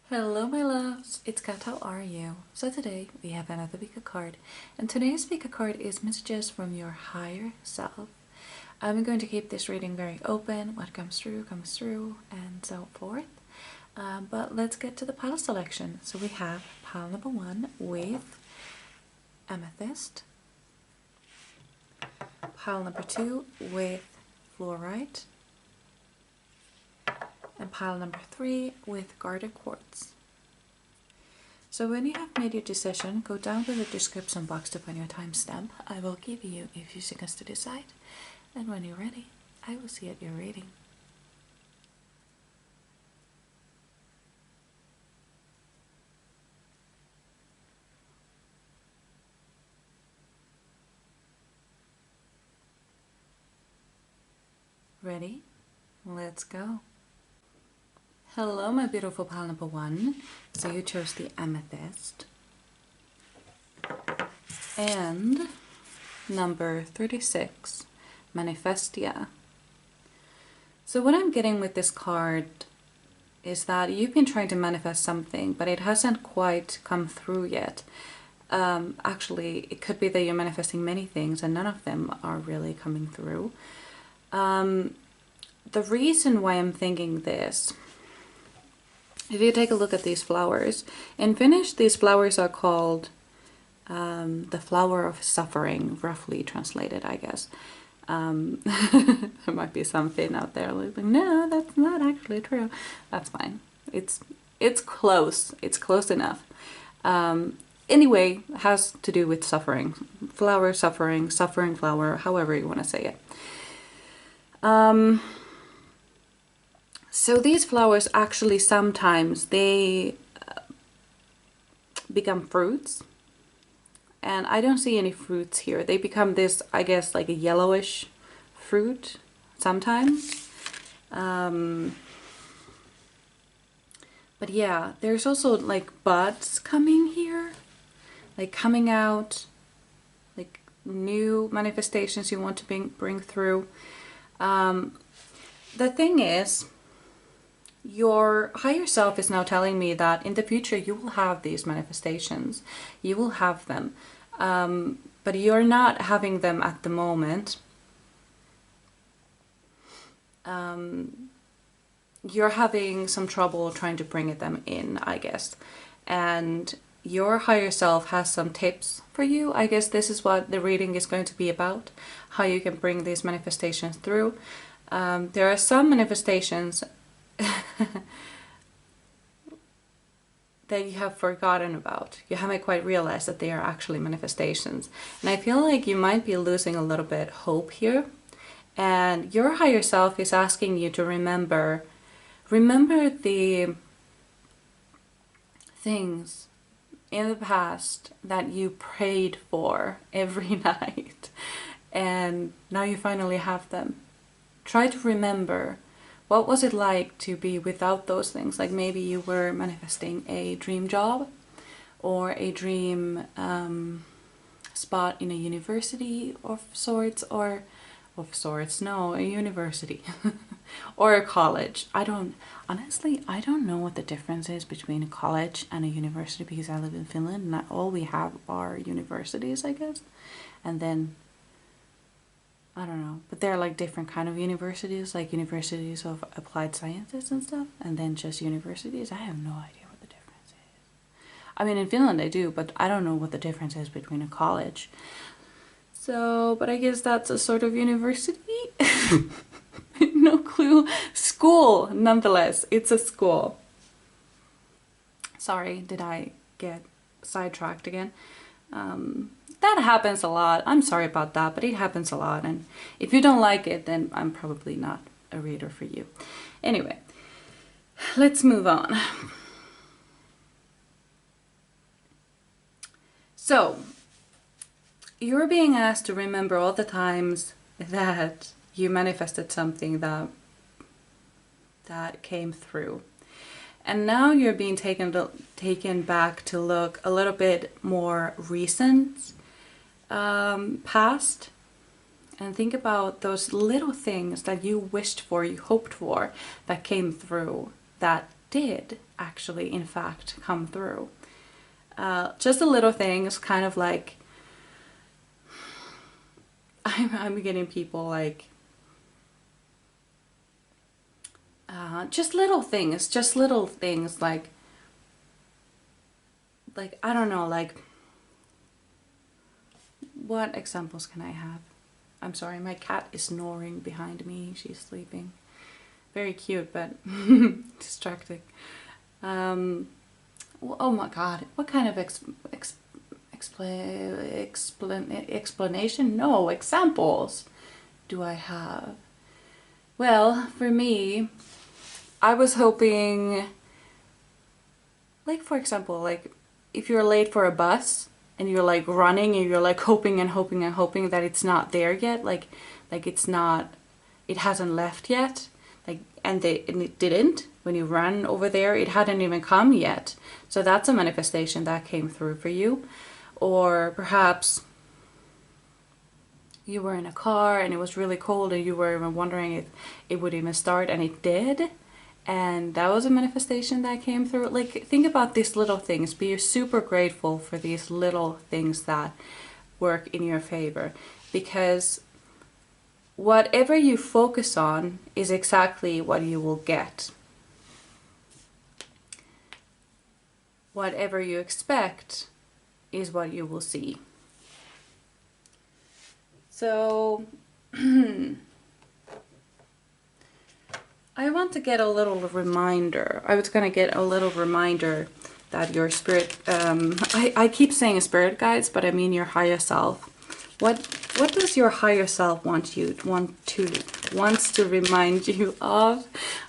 Hello my loves, it's Kat, how are you? So today we have another pick card, and today's pick card is messages from your higher self. I'm going to keep this reading very open, what comes through, and so forth. But let's get to the pile selection. So we have pile number 1 with amethyst, pile number 2 with fluorite, and pile number 3 with guarded quartz. So when you have made your decision, go down to the description box to find your timestamp. I will give you a few seconds to decide, and when you're ready, I will see at your reading. Ready? Let's go. Hello my beautiful pile number 1. So you chose the amethyst. And number 36, Manifestia. So what I'm getting with this card is that you've been trying to manifest something, but it hasn't quite come through yet. Actually, it could be that you're manifesting many things and none of them are really coming through. The reason why I'm thinking this, if you take a look at these flowers, in Finnish these flowers are called the flower of suffering, roughly translated, I guess. There might be some Finn out there like, no, that's not actually true. That's fine. It's close. It's close enough. Anyway, it has to do with suffering. Flower, suffering, suffering flower, however you want to say it. So these flowers actually sometimes they become fruits, and I don't see any fruits here. They become this, I guess, like a yellowish fruit sometimes. But yeah, there's also like buds coming here, like coming out, like new manifestations you want to bring through. The thing is, your higher self is now telling me that in the future you will have these manifestations. You will have them. But you're not having them at the moment. You're having some trouble trying to bring them in, I guess. And your higher self has some tips for you. I guess this is what the reading is going to be about. How you can bring these manifestations through. There are some manifestations that you have forgotten about. You haven't quite realized that they are actually manifestations. And I feel like you might be losing a little bit hope here. And your higher self is asking you to remember the things in the past that you prayed for every night. And now you finally have them. Try to remember, what was it like to be without those things? Like maybe you were manifesting a dream job or a dream spot in a university of sorts, or a university or a college. Honestly, I don't know what the difference is between a college and a university, because I live in Finland and all we have are universities, I guess. And then I don't know, but they're like different kind of universities, like universities of applied sciences and stuff, and then just universities. I have no idea what the difference is. I mean, in Finland I do, but I don't know what the difference is between a college. So, but I guess that's a sort of university. No clue. School, nonetheless. It's a school. Sorry, did I get sidetracked again? That happens a lot. I'm sorry about that, but it happens a lot. And if you don't like it, then I'm probably not a reader for you. Anyway, let's move on. So, you're being asked to remember all the times that you manifested something that came through. And now you're being taken back to look a little bit more recent, past, and think about those little things that you wished for, you hoped for, that came through, that did actually, in fact, come through. Just a little things, kind of like, I'm getting people like, just little things like, I don't know, like, what examples can I have? I'm sorry, my cat is snoring behind me. She's sleeping. Very cute, but distracting. Oh my god, what kind of explanation? No, examples do I have? Well, for me, I was hoping, like, for example, like, if you're late for a bus and you're like running and you're like hoping and hoping and hoping that it's not there yet, like it's not, it hasn't left yet, like, and it didn't. When you ran over there, it hadn't even come yet. So that's a manifestation that came through for you. Or perhaps you were in a car and it was really cold and you were even wondering if it would even start, and it did. And that was a manifestation that came through. Like, think about these little things. Be super grateful for these little things that work in your favor. Because whatever you focus on is exactly what you will get. Whatever you expect is what you will see. So I want to get a little reminder. I was going to get a little reminder that your spirit, I keep saying spirit guides, but I mean your higher self. What does your higher self wants to remind you of?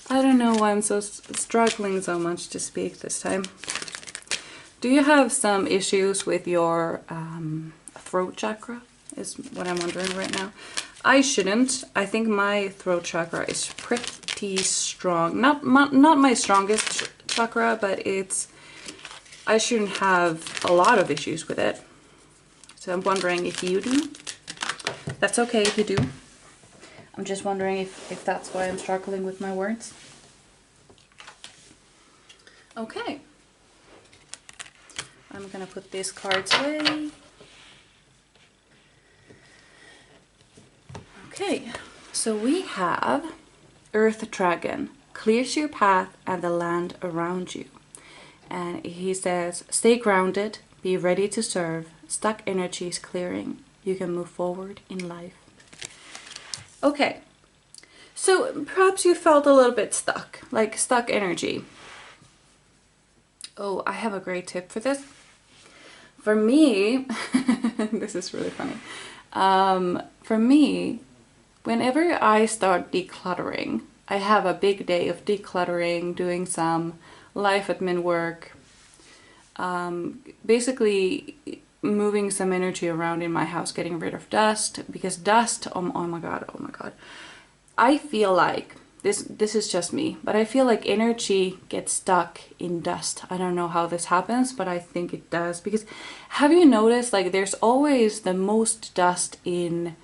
I don't know why I'm so struggling so much to speak this time. Do you have some issues with your throat chakra? Is what I'm wondering right now. I shouldn't. I think my throat chakra is pretty strong. Not my strongest chakra, but I shouldn't have a lot of issues with it. So I'm wondering if you do. That's okay if you do. I'm just wondering if that's why I'm struggling with my words. Okay. I'm gonna put these cards away. Okay, so we have Earth Dragon, clears your path and the land around you. And he says, stay grounded, be ready to serve, stuck energy is clearing, you can move forward in life. Okay, so perhaps you felt a little bit stuck, like stuck energy. Oh, I have a great tip for this. For me, this is really funny. For me, whenever I start decluttering, I have a big day of decluttering, doing some life admin work, basically moving some energy around in my house, getting rid of dust, because dust, oh my god, I feel like, this is just me, but I feel like energy gets stuck in dust. I don't know how this happens, but I think it does, because have you noticed, like, there's always the most dust in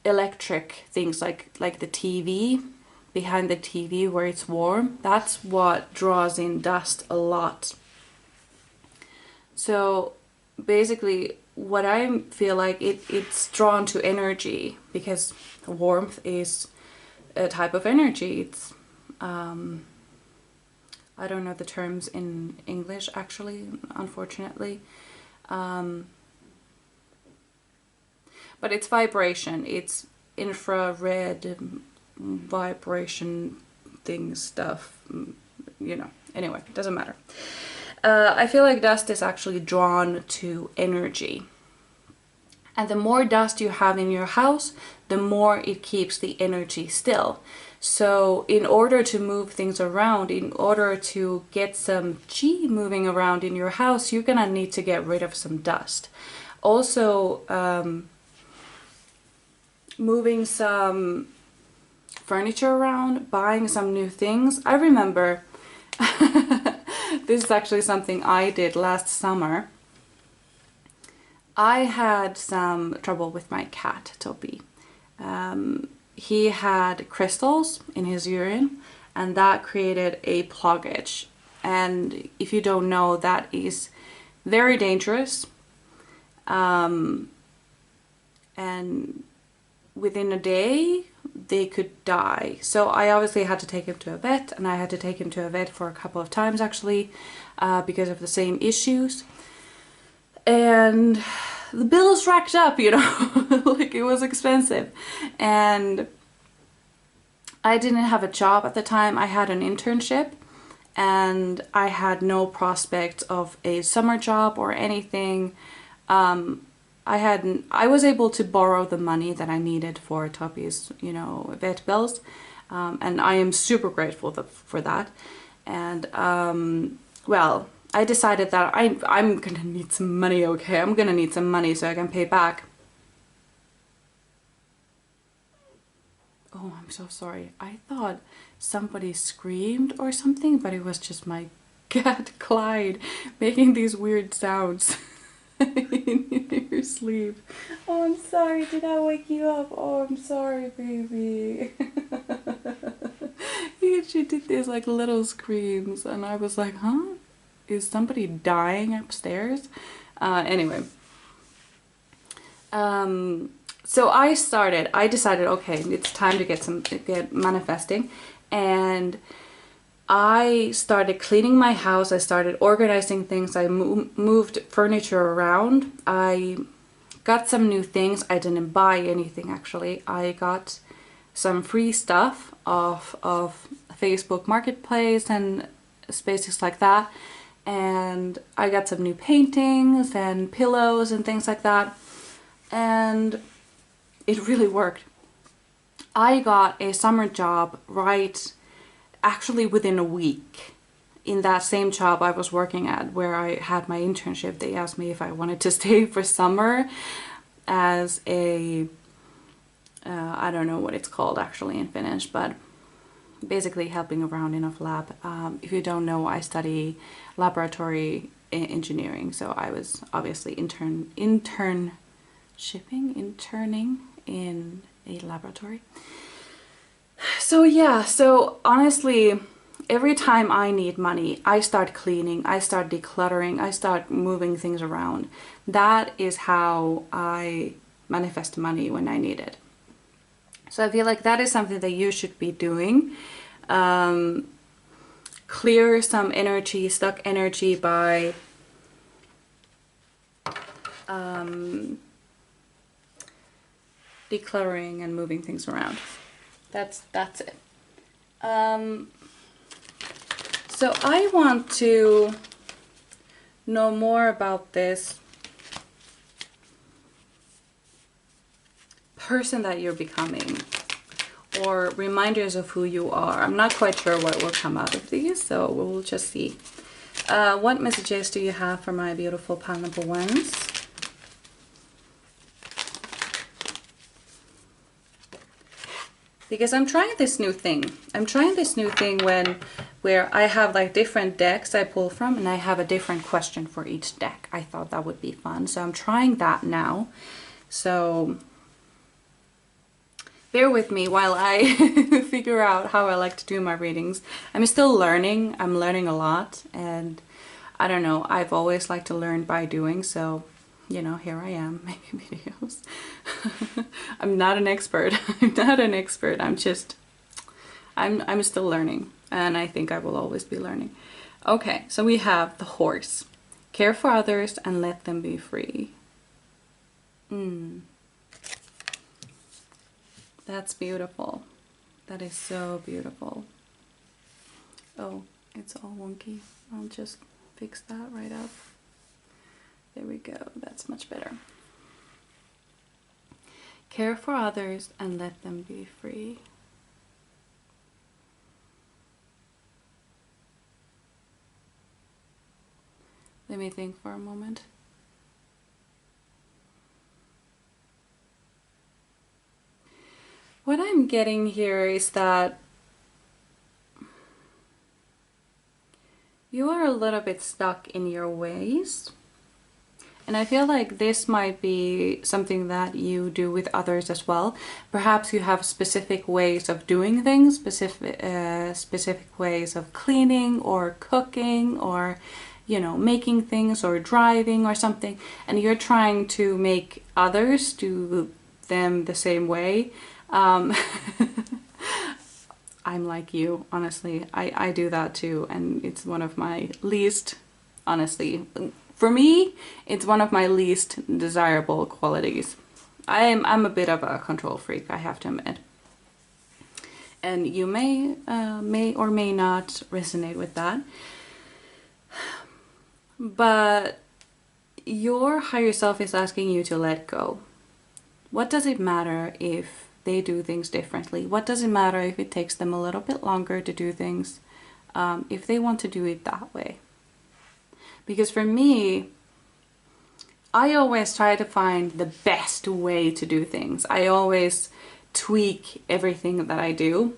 electric things, like the TV, behind the TV where it's warm. That's what draws in dust a lot. So basically what I feel like, it's drawn to energy, because warmth is a type of energy. It's I don't know the terms in English actually, unfortunately, but it's vibration, it's infrared vibration things, stuff, you know. Anyway, doesn't matter. I feel like dust is actually drawn to energy. And the more dust you have in your house, the more it keeps the energy still. So in order to move things around, in order to get some chi moving around in your house, you're gonna need to get rid of some dust. Also, moving some furniture around, buying some new things. I remember this is actually something I did last summer. I had some trouble with my cat, Toby. He had crystals in his urine, and that created a blockage. And if you don't know, that is very dangerous. And within a day, they could die. So I obviously had to take him to a vet, and I had to take him to a vet for a couple of times actually, because of the same issues. And the bills racked up, you know, like it was expensive. And I didn't have a job at the time. I had an internship, and I had no prospect of a summer job or anything. I was able to borrow the money that I needed for Toppy's, you know, vet bills. And I am super grateful for that. And, well, I decided that I'm gonna need some money, okay? I'm gonna need some money so I can pay back. Oh, I'm so sorry. I thought somebody screamed or something, but it was just my cat Clyde making these weird sounds in your sleep. Oh, I'm sorry. Did I wake you up? Oh, I'm sorry, baby. She did these like little screams, and I was like, huh? Is somebody dying upstairs? Anyway. So I decided, okay, it's time to get manifesting. And I started cleaning my house. I started organizing things. I moved furniture around. I got some new things. I didn't buy anything actually. I got some free stuff off of Facebook Marketplace and spaces like that. And I got some new paintings and pillows and things like that. And it really worked. I got a summer job actually within a week. In that same job I was working at where I had my internship, they asked me if I wanted to stay for summer as a, I don't know what it's called actually in Finnish, but basically helping around in a lab. If you don't know, I study laboratory engineering, so I was obviously interning in a laboratory. So yeah, so honestly, every time I need money, I start cleaning, I start decluttering, I start moving things around. That is how I manifest money when I need it. So I feel like that is something that you should be doing. Clear some energy, stuck energy by decluttering and moving things around. That's it. So I want to know more about this person that you're becoming, or reminders of who you are. I'm not quite sure what will come out of these, so we'll just see. What messages do you have for my beautiful pile number ones? Because I'm trying this new thing. I'm trying this new thing where I have like different decks I pull from, and I have a different question for each deck. I thought that would be fun, so I'm trying that now. So bear with me while I figure out how I like to do my readings. I'm still learning. I'm learning a lot, and I don't know, I've always liked to learn by doing, so you know, here I am making videos. I'm not an expert. I'm not an expert. I'm still learning, and I think I will always be learning. Okay, so we have the horse. Care for others and let them be free. That's beautiful. That is so beautiful. Oh, it's all wonky. I'll just fix that right up. There we go. That's much better. Care for others and let them be free. Let me think for a moment. What I'm getting here is that you are a little bit stuck in your ways. And I feel like this might be something that you do with others as well. Perhaps you have specific ways of doing things, specific ways of cleaning or cooking or, you know, making things or driving or something. And you're trying to make others do them the same way. I'm like you, honestly. I do that too. And it's one of my least, honestly, for me, it's one of my least desirable qualities. I'm a bit of a control freak, I have to admit. And you may or may not resonate with that. But your higher self is asking you to let go. What does it matter if they do things differently? What does it matter if it takes them a little bit longer to do things if they want to do it that way? Because for me, I always try to find the best way to do things. I always tweak everything that I do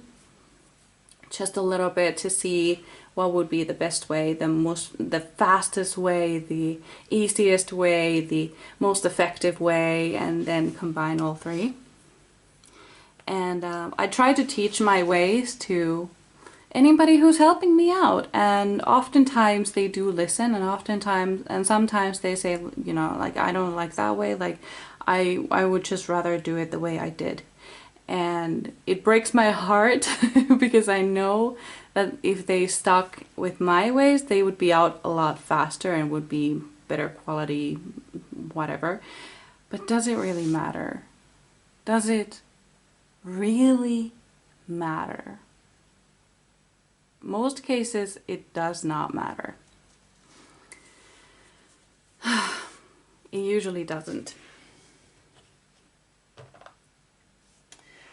just a little bit to see what would be the best way, the fastest way, the easiest way, the most effective way, and then combine all three. And I try to teach my ways to anybody who's helping me out, and oftentimes they do listen, and sometimes they say, you know, like, I don't like that way, like I would just rather do it the way I did. And it breaks my heart because I know that if they stuck with my ways, they would be out a lot faster and would be better quality, whatever. But does it really matter? Does it really matter? Most cases, it does not matter. It usually doesn't.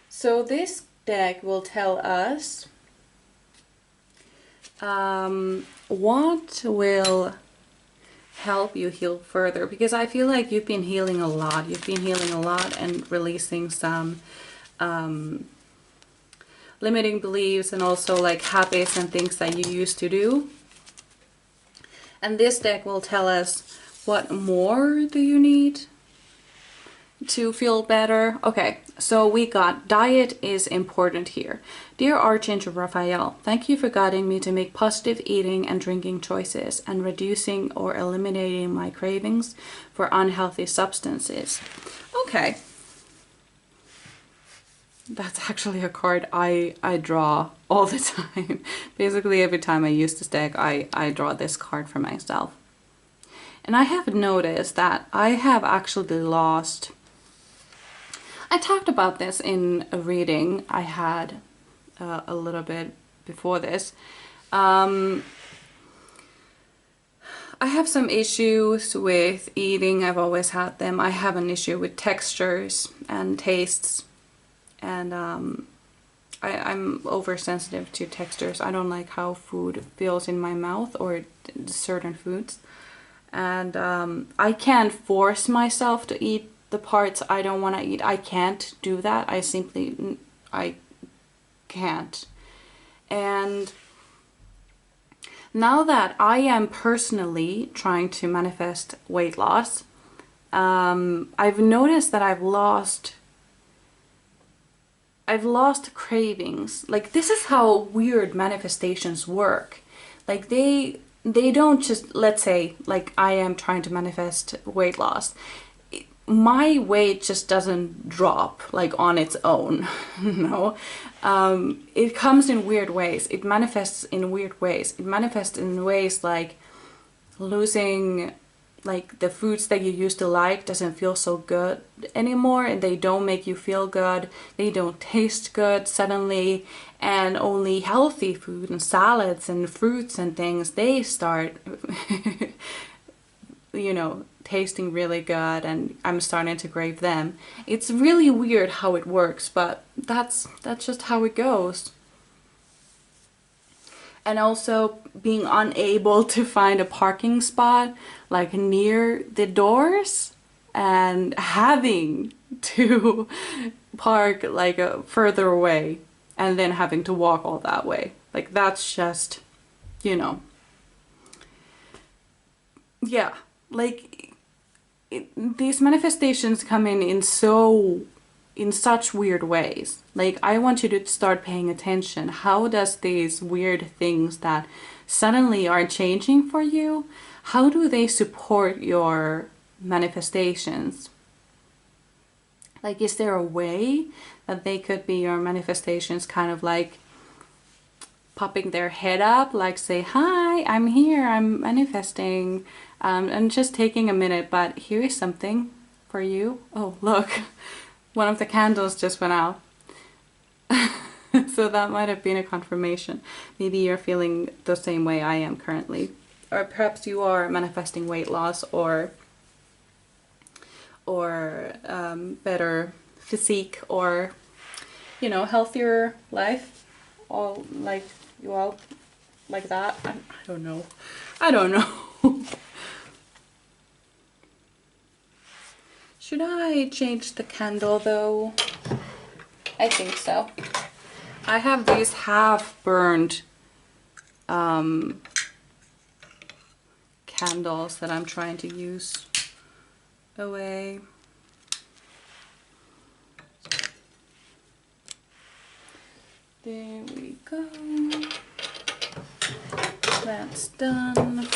So this deck will tell us what will help you heal further, because I feel like you've been healing a lot. You've been healing a lot and releasing some limiting beliefs and also like habits and things that you used to do. And this deck will tell us what more do you need to feel better. Okay, so we got diet is important here. Dear Archangel Raphael, thank you for guiding me to make positive eating and drinking choices and reducing or eliminating my cravings for unhealthy substances. Okay. That's actually a card I draw all the time. Basically every time I use this deck, I draw this card for myself. And I have noticed that I have actually lost... I talked about this in a reading I had a little bit before this. I have some issues with eating. I've always had them. I have an issue with textures and tastes. And I'm oversensitive to textures. I don't like how food feels in my mouth or certain foods. And I can't force myself to eat the parts I don't want to eat. I can't do that. I can't. And now that I am personally trying to manifest weight loss, I've noticed that I've lost cravings. Like, this is how weird manifestations work. Like, they don't just, let's say, like, I am trying to manifest weight loss. My weight just doesn't drop like on its own. No, it comes in weird ways. It manifests in weird ways. It manifests in ways like losing, like, the foods that you used to like doesn't feel so good anymore, and they don't make you feel good. They don't taste good suddenly, and only healthy food and salads and fruits and things, they start you know, tasting really good, and I'm starting to crave them. It's really weird how it works, but that's just how it goes. And also being unable to find a parking spot like near the doors and having to park like further away and then having to walk all that way. Like, that's just, you know, yeah. Like, these manifestations come in such weird ways. Like, I want you to start paying attention. How does these weird things that suddenly are changing for you, how do they support your manifestations? Like, is there a way that they could be your manifestations kind of like popping their head up, like say, hi, I'm here, I'm manifesting, and just taking a minute, but here is something for you. Oh, look, one of the candles just went out. So that might have been a confirmation. Maybe you're feeling the same way I am currently. Or perhaps you are manifesting weight loss or better physique, or, you know, healthier life, all like, well, like that. I don't know. I don't know. Should I change the candle though? I think so. I have these half burned candles that I'm trying to use away. There we go. That's done.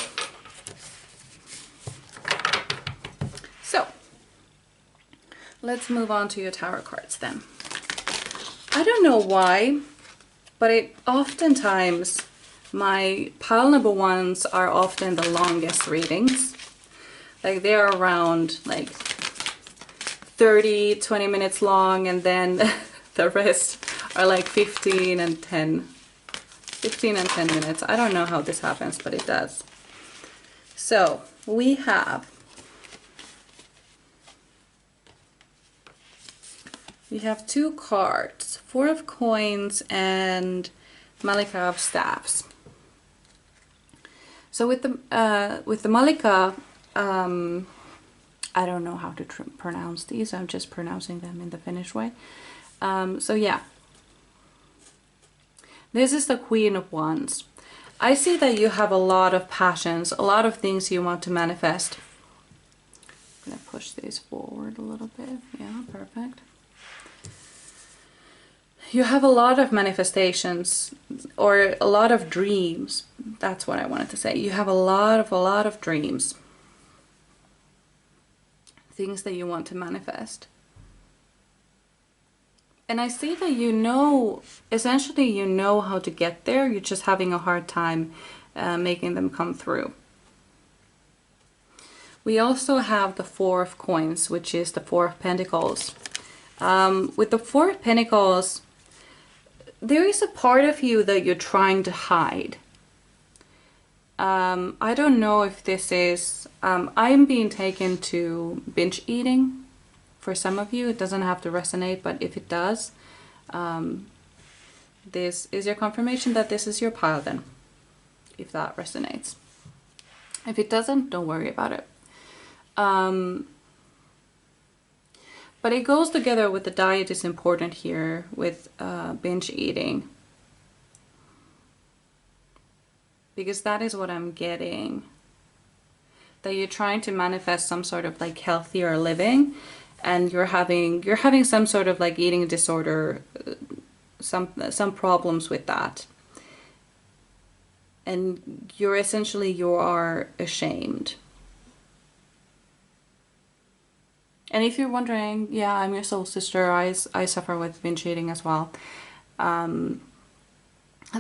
So, let's move on to your tarot cards then. I don't know why, but oftentimes my pile number ones are often the longest readings. Like, they're around like 30-20 minutes long, and then the rest are like 15 and 10 minutes. I don't know how this happens, but it does. So we have two cards, Four of Coins and Malika of Staffs. So with the Malika, I don't know how to pronounce these. I'm just pronouncing them in the Finnish way. So yeah, this is the Queen of Wands. I see that you have a lot of passions, a lot of things you want to manifest. I'm gonna push these forward a little bit. Yeah, perfect. You have a lot of manifestations, or a lot of dreams. That's what I wanted to say. You have a lot of dreams. Things that you want to manifest. And I see that you know, essentially you know how to get there. You're just having a hard time making them come through. We also have the Four of Coins, which is the Four of Pentacles. With the Four of Pentacles, there is a part of you that you're trying to hide. I don't know if this is... I'm being taken to binge eating. For some of you, it doesn't have to resonate, but if it does, this is your confirmation that this is your pile then, if that resonates. If it doesn't, don't worry about it. But it goes together with the diet is important here with binge eating. Because that is what I'm getting. That you're trying to manifest some sort of like healthier living, and you're having some sort of like eating disorder, some problems with that. And you are ashamed. And if you're wondering, yeah, I'm your soul sister. I suffer with binge eating as well.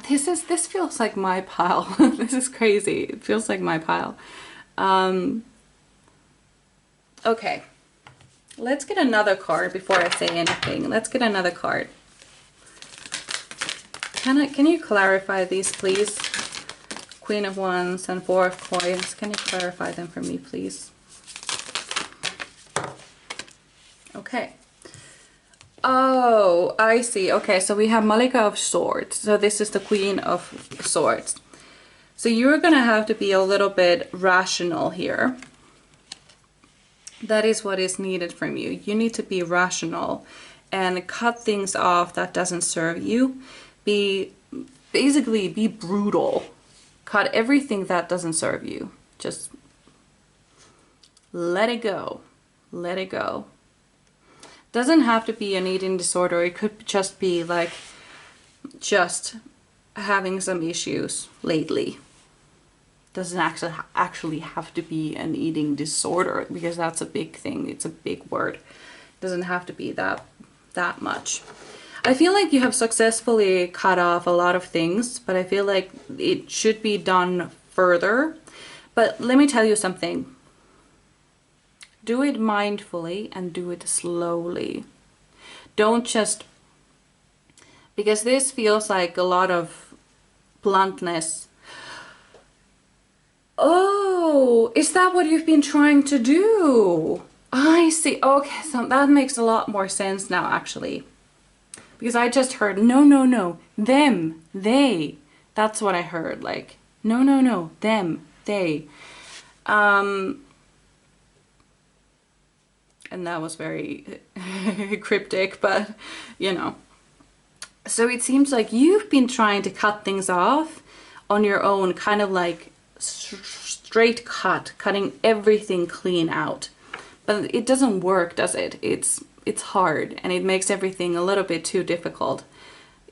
This feels like my pile. This is crazy. It feels like my pile. Okay. Let's get another card before I say anything. Let's get another card. Can you clarify these, please? Queen of Wands and Four of Coins. Can you clarify them for me, please? Okay. Oh, I see. Okay, so we have Malika of Swords. So this is the Queen of Swords. So you're gonna have to be a little bit rational here. That is what is needed from you. You need to be rational and cut things off that doesn't serve you. Basically be brutal. Cut everything that doesn't serve you. Just let it go. Let it go. Doesn't have to be an eating disorder. It could just be like just having some issues lately. Doesn't actually have to be an eating disorder, because that's a big thing. It's a big word. Doesn't have to be that much. I feel like you have successfully cut off a lot of things, but I feel like it should be done further. But let me tell you something. Do it mindfully and do it slowly. Don't just, because this feels like a lot of bluntness. Oh, is that what you've been trying to do? I see. Okay, so that makes a lot more sense now, actually. Because I just heard, no, no, no, them, they. That's what I heard, like, no, no, no, them, they. And that was very cryptic, but, you know. So it seems like you've been trying to cut things off on your own, kind of like straight cut, cutting everything clean out. But it doesn't work, does it? It's hard, and it makes everything a little bit too difficult.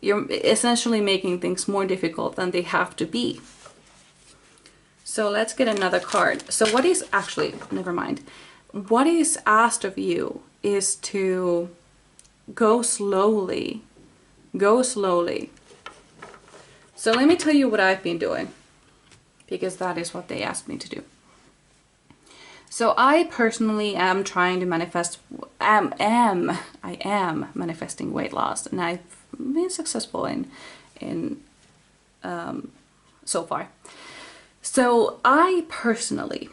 You're essentially making things more difficult than they have to be. So let's get another card. So what is actually, never mind. What is asked of you is to go slowly. Go slowly. So let me tell you what I've been doing, because that is what they asked me to do. So I personally am trying to manifest, I am manifesting weight loss, and I've been successful in so far. So I personally,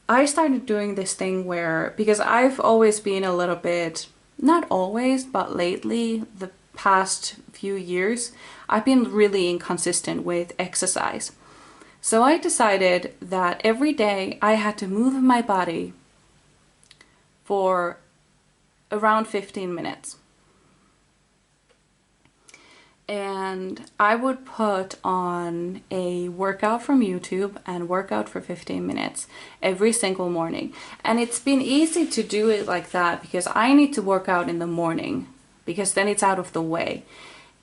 I started doing this thing where, because I've always been a little bit, not always, but lately, the past few years, I've been really inconsistent with exercise. So I decided that every day I had to move my body for around 15 minutes. And I would put on a workout from YouTube and work out for 15 minutes every single morning. And it's been easy to do it like that because I need to work out in the morning, because then it's out of the way.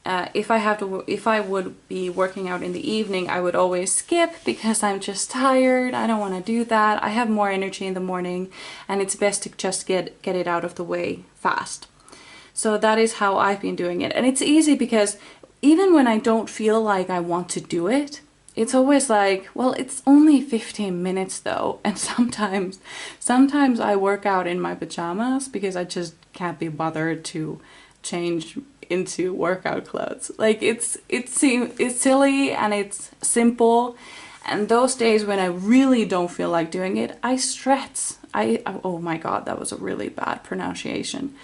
If I would be working out in the evening, I would always skip because I'm just tired. I don't want to do that. I have more energy in the morning, and it's best to just get it out of the way fast. So that is how I've been doing it. And it's easy because even when I don't feel like I want to do it, it's always like, well, it's only 15 minutes though. And sometimes I work out in my pajamas because I just can't be bothered to change into workout clothes. Like it's silly and it's simple. And those days when I really don't feel like doing it, I stretch. Oh my God, that was a really bad pronunciation.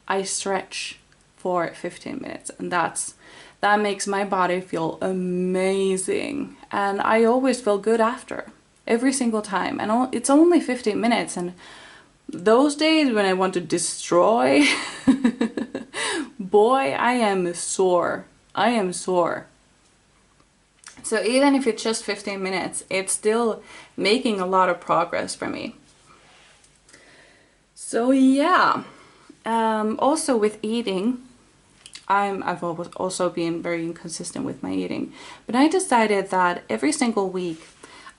I stretch for 15 minutes, and that makes my body feel amazing, and I always feel good after, every single time. And it's only 15 minutes, and those days when I want to destroy, boy, I am sore. I am sore. So even if it's just 15 minutes, it's still making a lot of progress for me. So yeah. Also with eating, I've always also been very inconsistent with my eating, but I decided that every single week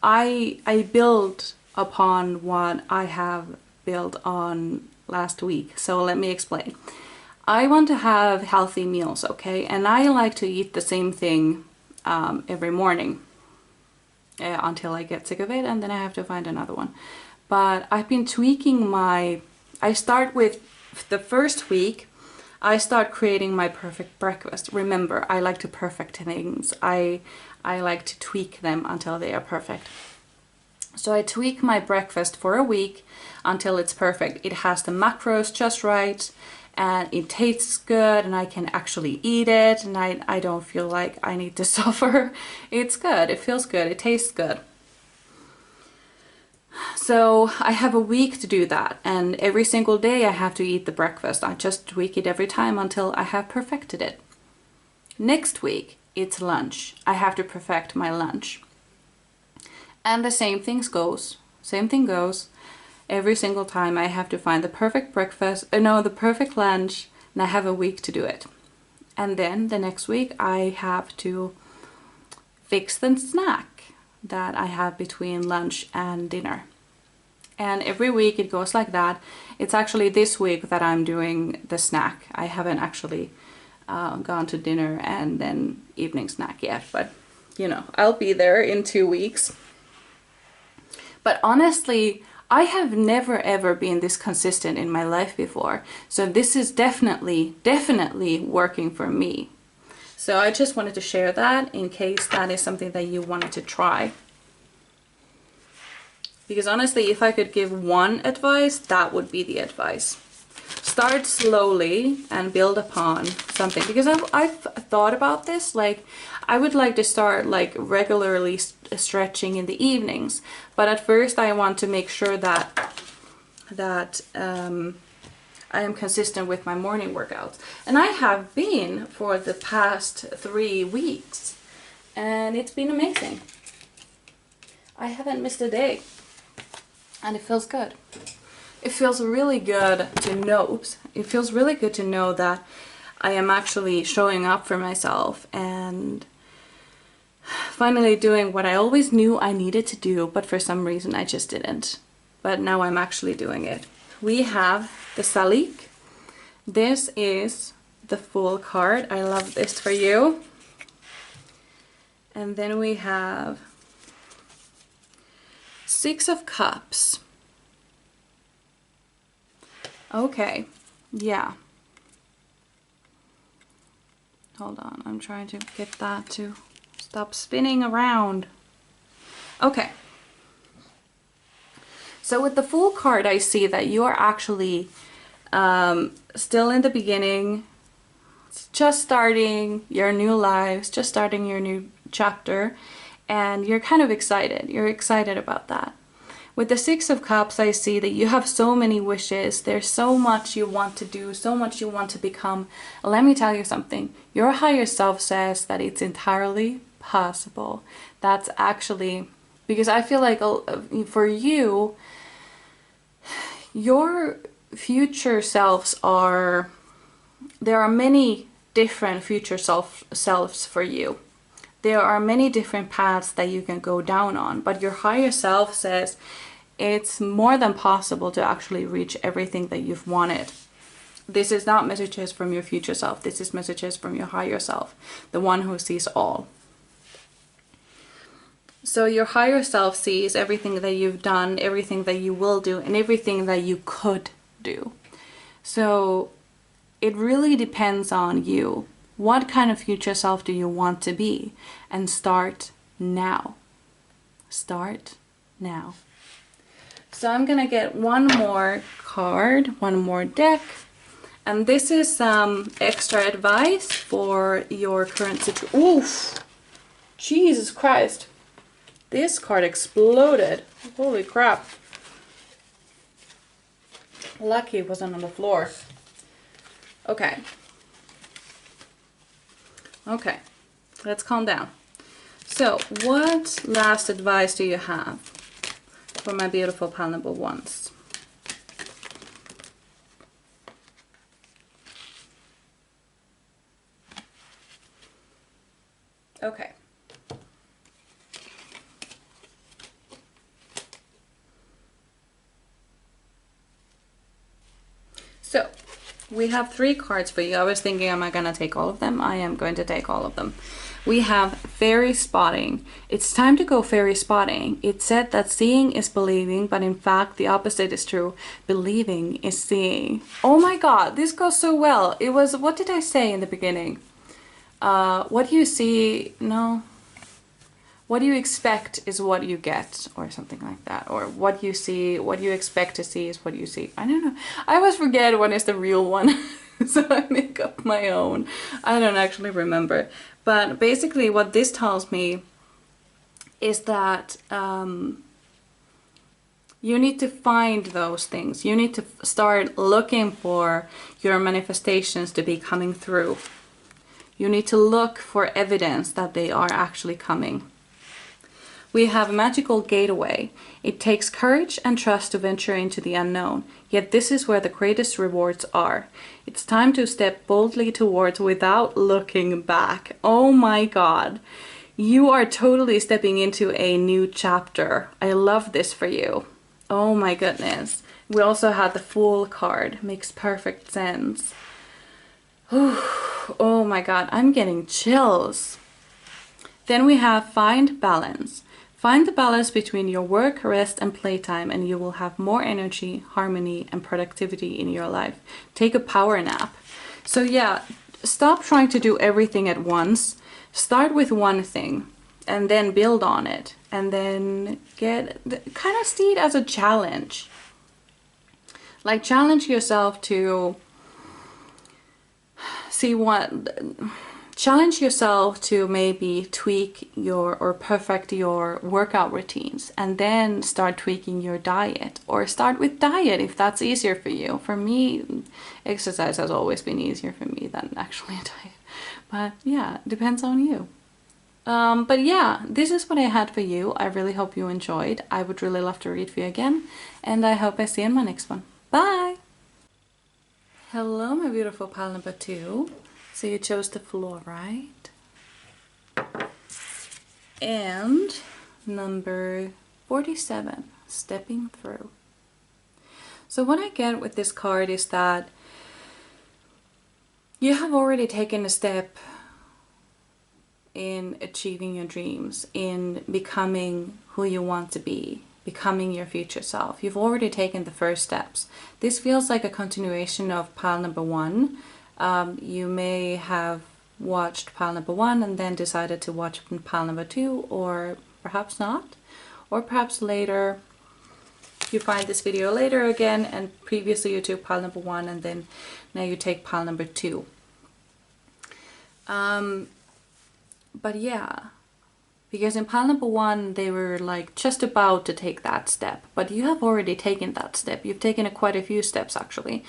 I build upon what I have built on last week. So let me explain. I want to have healthy meals, okay? And I like to eat the same thing every morning until I get sick of it, and then I have to find another one. But I've been tweaking I start with the first week, I start creating my perfect breakfast. Remember, I like to perfect things. I like to tweak them until they are perfect. So I tweak my breakfast for a week until it's perfect. It has the macros just right, and it tastes good, and I can actually eat it, and I don't feel like I need to suffer. It's good, it feels good, it tastes good. So I have a week to do that, and every single day I have to eat the breakfast. I just tweak it every time until I have perfected it. Next week, it's lunch. I have to perfect my lunch. And the same thing goes. Every single time I have to find the perfect breakfast, no, the perfect lunch, and I have a week to do it. And then the next week I have to fix the snack that I have between lunch and dinner. And every week it goes like that. It's actually this week that I'm doing the snack. I haven't actually gone to dinner and then evening snack yet, but you know, I'll be there in 2 weeks. But honestly, I have never ever been this consistent in my life before. So this is definitely working for me. So I just wanted to share that in case that is something that you wanted to try. Because honestly, if I could give one advice, that would be the advice. Start slowly and build upon something. Because I've thought about this, like I would like to start like regularly stretching in the evenings. But at first I want to make sure that I am consistent with my morning workouts. And I have been for the past 3 weeks. And it's been amazing. I haven't missed a day. And it feels good. It feels really good to know. It feels really good to know that I am actually showing up for myself and finally doing what I always knew I needed to do, but for some reason I just didn't. But now I'm actually doing it. We have the Salik. This is the full card. I love this for you. And then we have 6 of Cups. Okay, yeah. Hold on, I'm trying to get that to stop spinning around. Okay. So with the Fool card, I see that you are actually still in the beginning, just starting your new lives, just starting your new chapter, and you're kind of excited. You're excited about that. With the 6 of Cups, I see that you have so many wishes. There's so much you want to do, so much you want to become. Let me tell you something. Your higher self says that it's entirely possible. That's actually, because I feel like for you, your future selves are, there are many different future selves for you. There are many different paths that you can go down on, but your higher self says it's more than possible to actually reach everything that you've wanted. This is not messages from your future self. This is messages from your higher self, the one who sees all. So your higher self sees everything that you've done, everything that you will do, and everything that you could do. So it really depends on you. What kind of future self do you want to be? And start now. Start now. So I'm gonna get one more card, one more deck. And this is some extra advice for your current situation. Oof! Jesus Christ. This card exploded. Holy crap. Lucky it wasn't on the floor. Okay. Okay, let's calm down. So, what last advice do you have for my beautiful pal number ones? Okay. So, we have 3 cards for you. I was thinking, am I going to take all of them? I am going to take all of them. We have fairy spotting. It's time to go fairy spotting. It said that seeing is believing, but in fact, the opposite is true. Believing is seeing. Oh my God, this goes so well. It was, what did I say in the beginning? What you see, no. What you expect is what you get, or something like that. Or what you see, what you expect to see is what you see. I don't know. I always forget what is the real one. So I make up my own. I don't actually remember. But basically what this tells me is that you need to find those things. You need to start looking for your manifestations to be coming through. You need to look for evidence that they are actually coming. We have a magical gateway. It takes courage and trust to venture into the unknown, yet this is where the greatest rewards are. It's time to step boldly towards without looking back. Oh my god. You are totally stepping into a new chapter. I love this for you. Oh my goodness. We also had the Fool card. Makes perfect sense. Oh my god, I'm getting chills. Then we have Find Balance. Find the balance between your work, rest, and playtime, and you will have more energy, harmony, and productivity in your life. Take a power nap. So yeah, stop trying to do everything at once. Start with one thing and then build on it, and then kind of see it as a challenge. Like, challenge yourself to challenge yourself to maybe tweak or perfect your workout routines, and then start tweaking your diet, or start with diet if that's easier for you. For me, exercise has always been easier for me than actually a diet. But yeah, depends on you. But yeah, this is what I had for you. I really hope you enjoyed. I would really love to read for you again, and I hope I see you in my next one. Bye! Hello, my beautiful pile number 2. So you chose the floor, right? And number 47, Stepping Through. So what I get with this card is that you have already taken a step in achieving your dreams, in becoming who you want to be, becoming your future self. You've already taken the first steps. This feels like a continuation of pile number 1. You may have watched pile number 1 and then decided to watch pile number 2, or perhaps not. Or perhaps later you find this video later again, and previously you took pile number 1 and then now you take pile number 2. But yeah, because in pile number 1 they were like just about to take that step, but you have already taken that step. You've taken quite a few steps actually.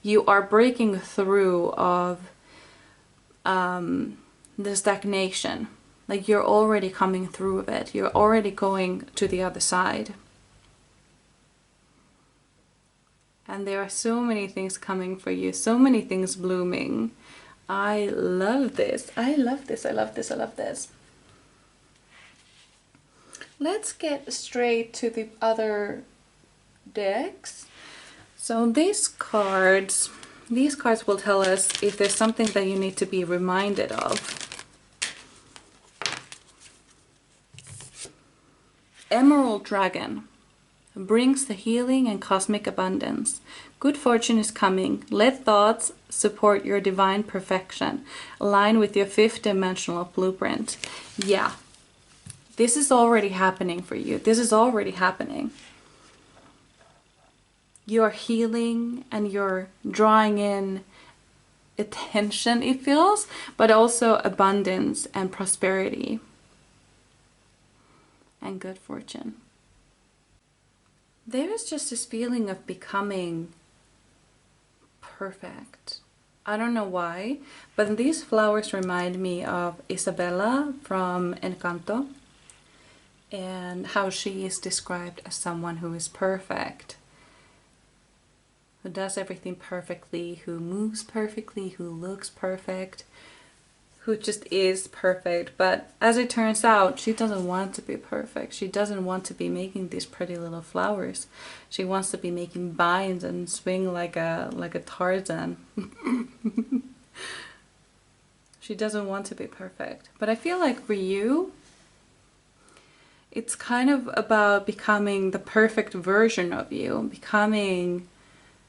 You are breaking through of the stagnation. Like, you're already coming through of it. You're already going to the other side. And there are so many things coming for you, so many things blooming. I love this. I love this. I love this. I love this. Let's get straight to the other decks. So these cards will tell us if there's something that you need to be reminded of. Emerald Dragon brings the healing and cosmic abundance. Good fortune is coming. Let thoughts support your divine perfection. Align with your 5th dimensional blueprint. Yeah, this is already happening for you. This is already happening. You're healing and you're drawing in attention, it feels, but also abundance and prosperity and good fortune. There is just this feeling of becoming perfect. I don't know why, but these flowers remind me of Isabella from Encanto, and how she is described as someone who is perfect, who does everything perfectly, who moves perfectly, who looks perfect, who just is perfect. But as it turns out, she doesn't want to be perfect. She doesn't want to be making these pretty little flowers. She wants to be making vines and swing like a Tarzan. She doesn't want to be perfect. But I feel like for you, it's kind of about becoming the perfect version of you, becoming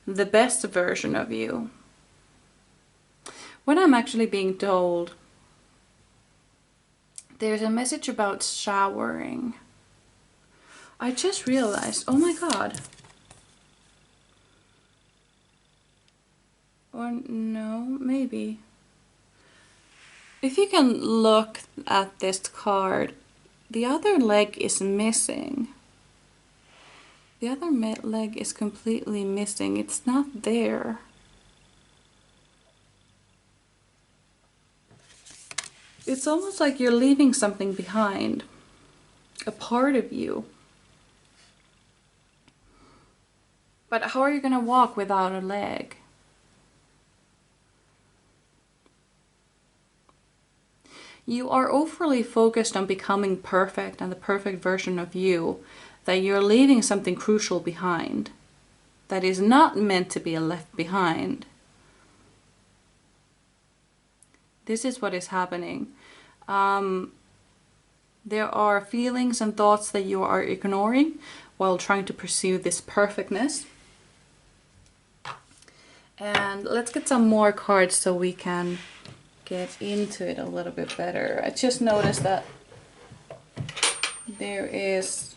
the best version of you. What I'm actually being told, there's a message about showering. I just realized, oh my god. Or no, maybe. If you can look at this card, the other leg is missing. The other leg is completely missing. It's not there. It's almost like you're leaving something behind. a part of you. But how are you going to walk without a leg? You are overly focused on becoming perfect and the perfect version of you, that you're leaving something crucial behind that is not meant to be left behind. This is what is happening. There are feelings and thoughts that you are ignoring while trying to pursue this perfectness. And let's get some more cards so we can get into it a little bit better. I just noticed that there is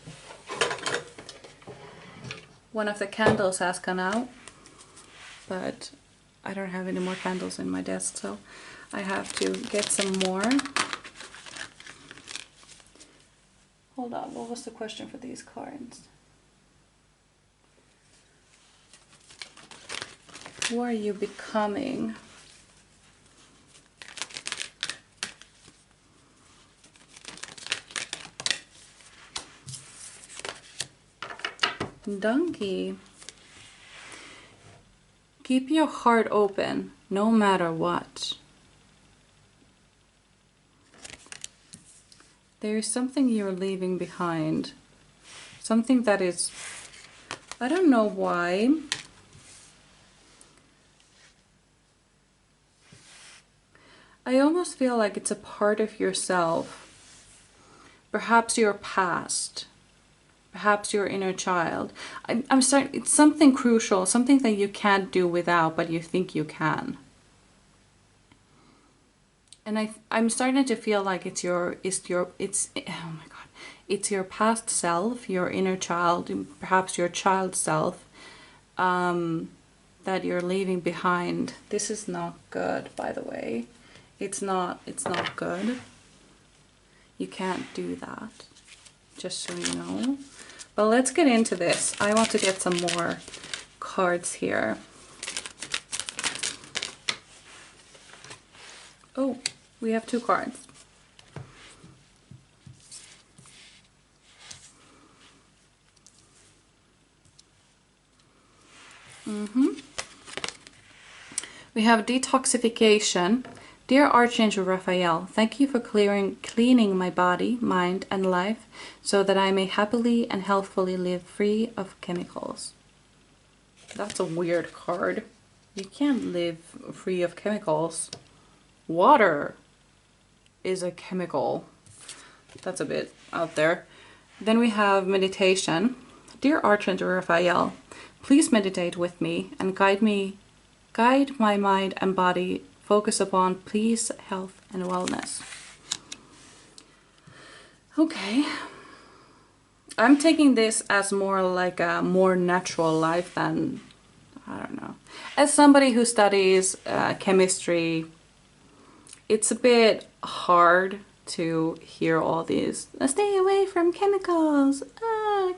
one of the candles has gone out, but I don't have any more candles in my desk, so I have to get some more. Hold on, what was the question for these cards? Who are you becoming? Donkey. Keep your heart open no matter what. There is something you're leaving behind. Something that is, I don't know why. I almost feel like it's a part of yourself. Perhaps your past. Perhaps your inner child. I'm starting, it's something crucial, something that you can't do without, but you think you can. And I'm starting to feel like it's oh my God, it's your past self, your inner child, perhaps your child self, that you're leaving behind. This is not good, by the way. It's not good. You can't do that, just so you know. But let's get into this. I want to get some more cards here. Oh, we have 2 cards. We have detoxification. Dear Archangel Raphael, thank you for cleaning my body, mind, and life so that I may happily and healthfully live free of chemicals. That's a weird card. You can't live free of chemicals. Water is a chemical. That's a bit out there. Then we have meditation. Dear Archangel Raphael, please meditate with me and guide my mind and body. Focus upon peace, health, and wellness. Okay. I'm taking this as more like a more natural life than, I don't know. As somebody who studies chemistry, it's a bit hard to hear all these, stay away from chemicals.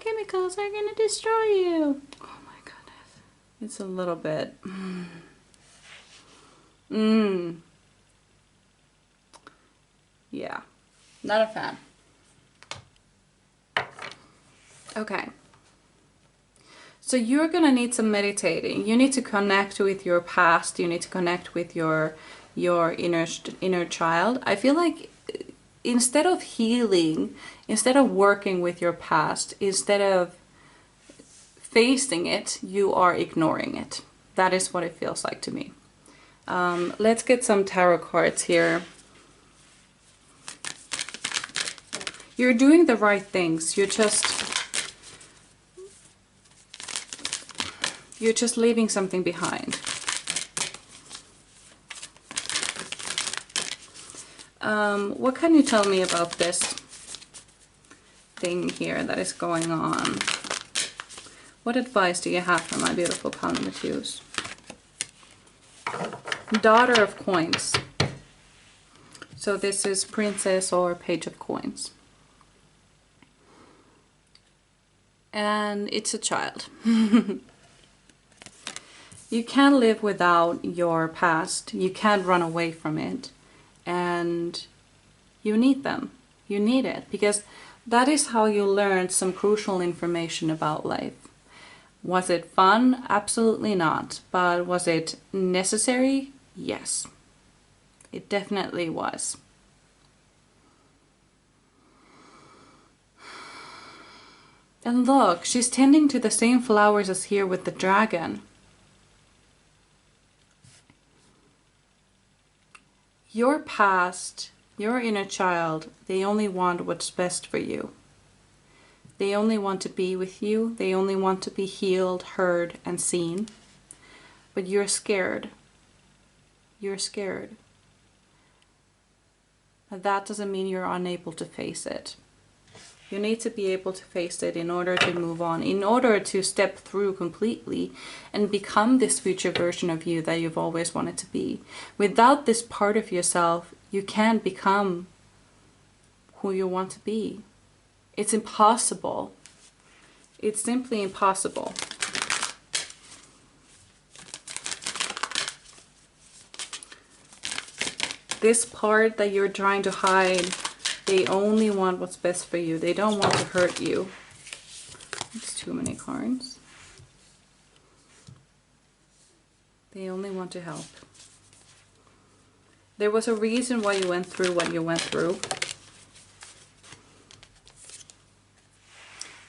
Chemicals are gonna destroy you. Oh my goodness. It's a little bit... Yeah, not a fan. Okay. So you're gonna need some meditating. You need to connect with your past. You need to connect with your inner child. I feel like instead of healing, instead of working with your past, instead of facing it, you are ignoring it. That is what it feels like to me. Let's get some tarot cards here. You're doing the right things. You're just leaving something behind. What can you tell me about this thing here that is going on? What advice do you have for my beautiful Count Matthews? Daughter of Coins. So this is Princess or Page of Coins. And it's a child. You can't live without your past. You can't run away from it. And you need them. You need it. Because That is how you learned some crucial information about life. Was it fun? Absolutely not. But was it necessary? Yes. It definitely was. And look, she's tending to the same flowers as here with the dragon. Your past, your inner child, they only want what's best for you. They only want to be with you. They only want to be healed, heard, and seen. But you're scared. You're scared. But that doesn't mean you're unable to face it. You need to be able to face it in order to move on, in order to step through completely and become this future version of you that you've always wanted to be. Without this part of yourself, you can't become who you want to be. It's impossible. It's simply impossible. This part that you're trying to hide, they only want what's best for you. They don't want to hurt you. It's too many cards. They only want to help. There was a reason why you went through what you went through.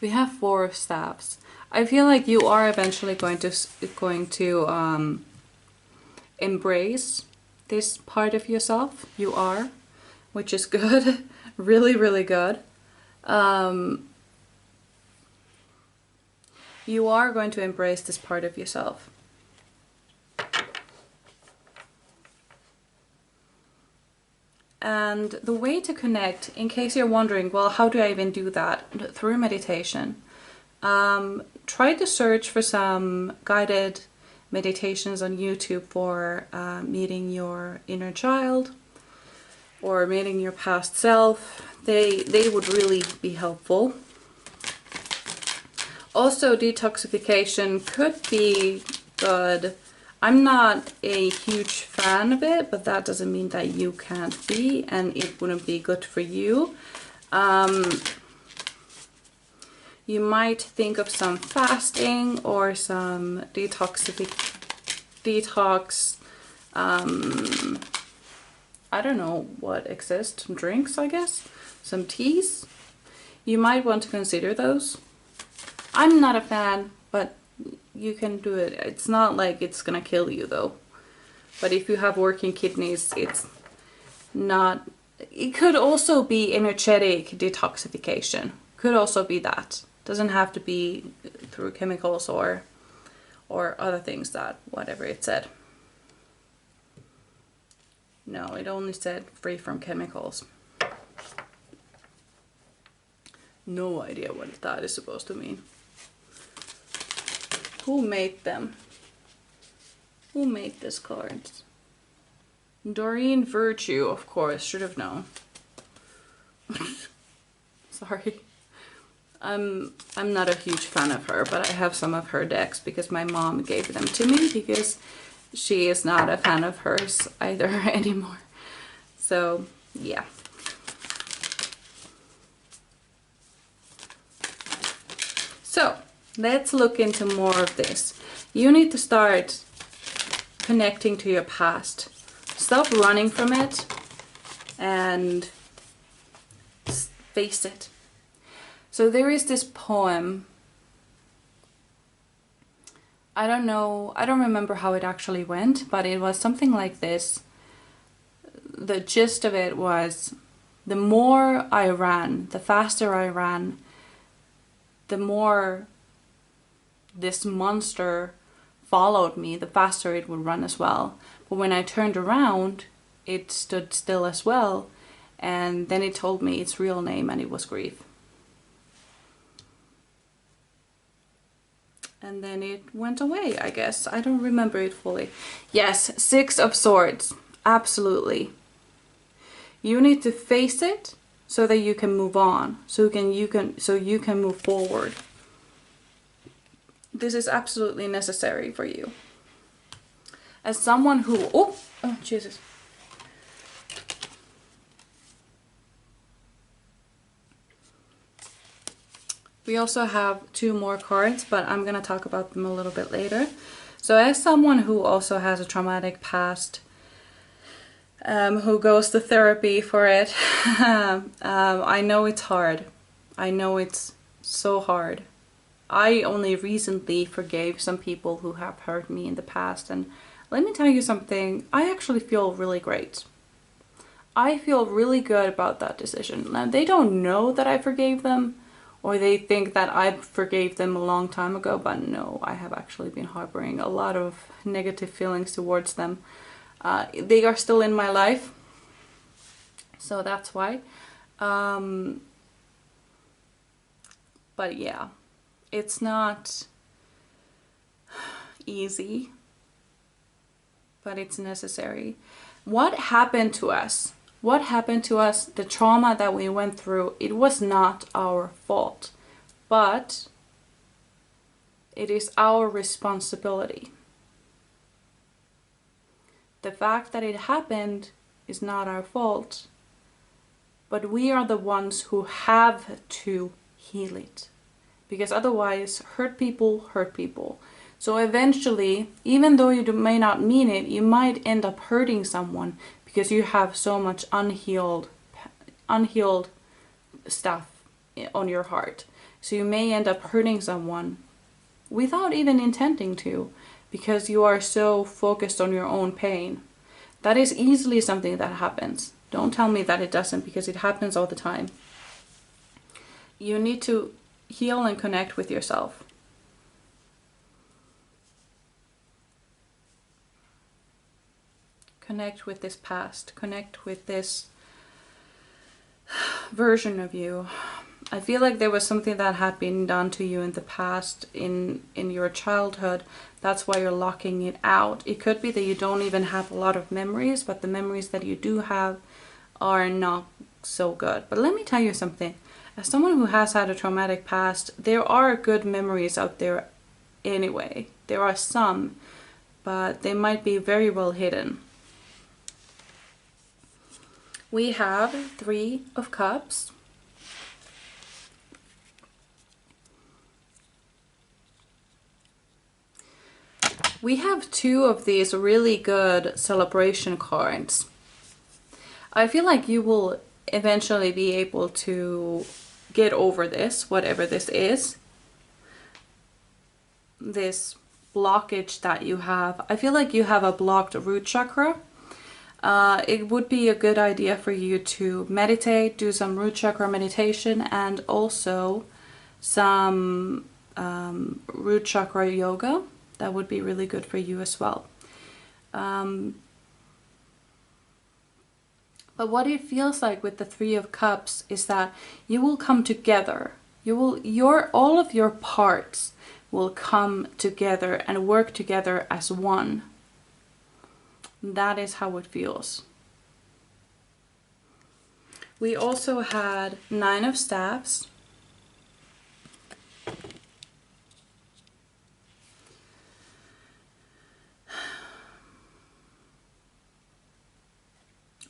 We have 4 of staffs. I feel like you are eventually going to embrace this part of yourself. You are, which is good. Really, really good. You are going to embrace this part of yourself. And the way to connect, in case you're wondering, well, how do I even do that? Through meditation. Try to search for some guided meditations on YouTube for meeting your inner child or meeting your past self. They would really be helpful. Also, detoxification could be good. I'm not a huge fan of it, but that doesn't mean that you can't be, and it wouldn't be good for you. You might think of some fasting or some detox, I don't know what exists, some drinks, I guess, some teas. You might want to consider those. I'm not a fan, but you can do it. It's not like it's gonna kill you though. But if you have working kidneys, it's not. It could also be energetic detoxification. Could also be that. Doesn't have to be through chemicals or other things that whatever it said. No, it only said free from chemicals. No idea what that is supposed to mean. Who made them? Who made these cards? Doreen Virtue, of course, should have known. Sorry. I'm not a huge fan of her, but I have some of her decks because my mom gave them to me because she is not a fan of hers either anymore. So, yeah. So, let's look into more of this. You need to start connecting to your past. Stop running from it and face it. So there is this poem. I don't know, I don't remember how it actually went, but it was something like this. The gist of it was, the more I ran, the faster I ran, the more this monster followed me, the faster it would run as well. But when I turned around, it stood still as well, and then it told me its real name, and it was grief. And then it went away, I guess. I don't remember it fully. Yes, 6 of Swords. Absolutely. You need to face it so that you can move on. So you can move forward. This is absolutely necessary for you. As someone who... Oh, Jesus. We also have 2 more cards, but I'm going to talk about them a little bit later. So as someone who also has a traumatic past, who goes to therapy for it, I know it's hard. I know it's so hard. I only recently forgave some people who have hurt me in the past, and let me tell you something, I actually feel really great. I feel really good about that decision. Now, they don't know that I forgave them, or they think that I forgave them a long time ago, but no, I have actually been harboring a lot of negative feelings towards them. They are still in my life, so that's why. But yeah, it's not easy, but it's necessary. What happened to us? What happened to us, the trauma that we went through, it was not our fault, but it is our responsibility. The fact that it happened is not our fault, but we are the ones who have to heal it. Because otherwise, hurt people hurt people. So eventually, even though you may not mean it, you might end up hurting someone because you have so much unhealed stuff on your heart. So you may end up hurting someone without even intending to, because you are so focused on your own pain. That is easily something that happens. Don't tell me that it doesn't, because it happens all the time. You need to heal and connect with yourself. Connect with this past. Connect with this version of you. I feel like there was something that had been done to you in the past, in your childhood. That's why you're locking it out. It could be that you don't even have a lot of memories, but the memories that you do have are not so good. But let me tell you something. As someone who has had a traumatic past, there are good memories out there anyway. There are some, but they might be very well hidden. We have 3 of Cups. We have 2 of these really good celebration cards. I feel like you will eventually be able to get over this, whatever this is. This blockage that you have. I feel like you have a blocked root chakra. It would be a good idea for you to meditate, do some root chakra meditation, and also some root chakra yoga. That would be really good for you as well. But what it feels like with the 3 of Cups is that you will come together. All of your parts will come together and work together as one. That is how it feels. We also had 9 of Staffs.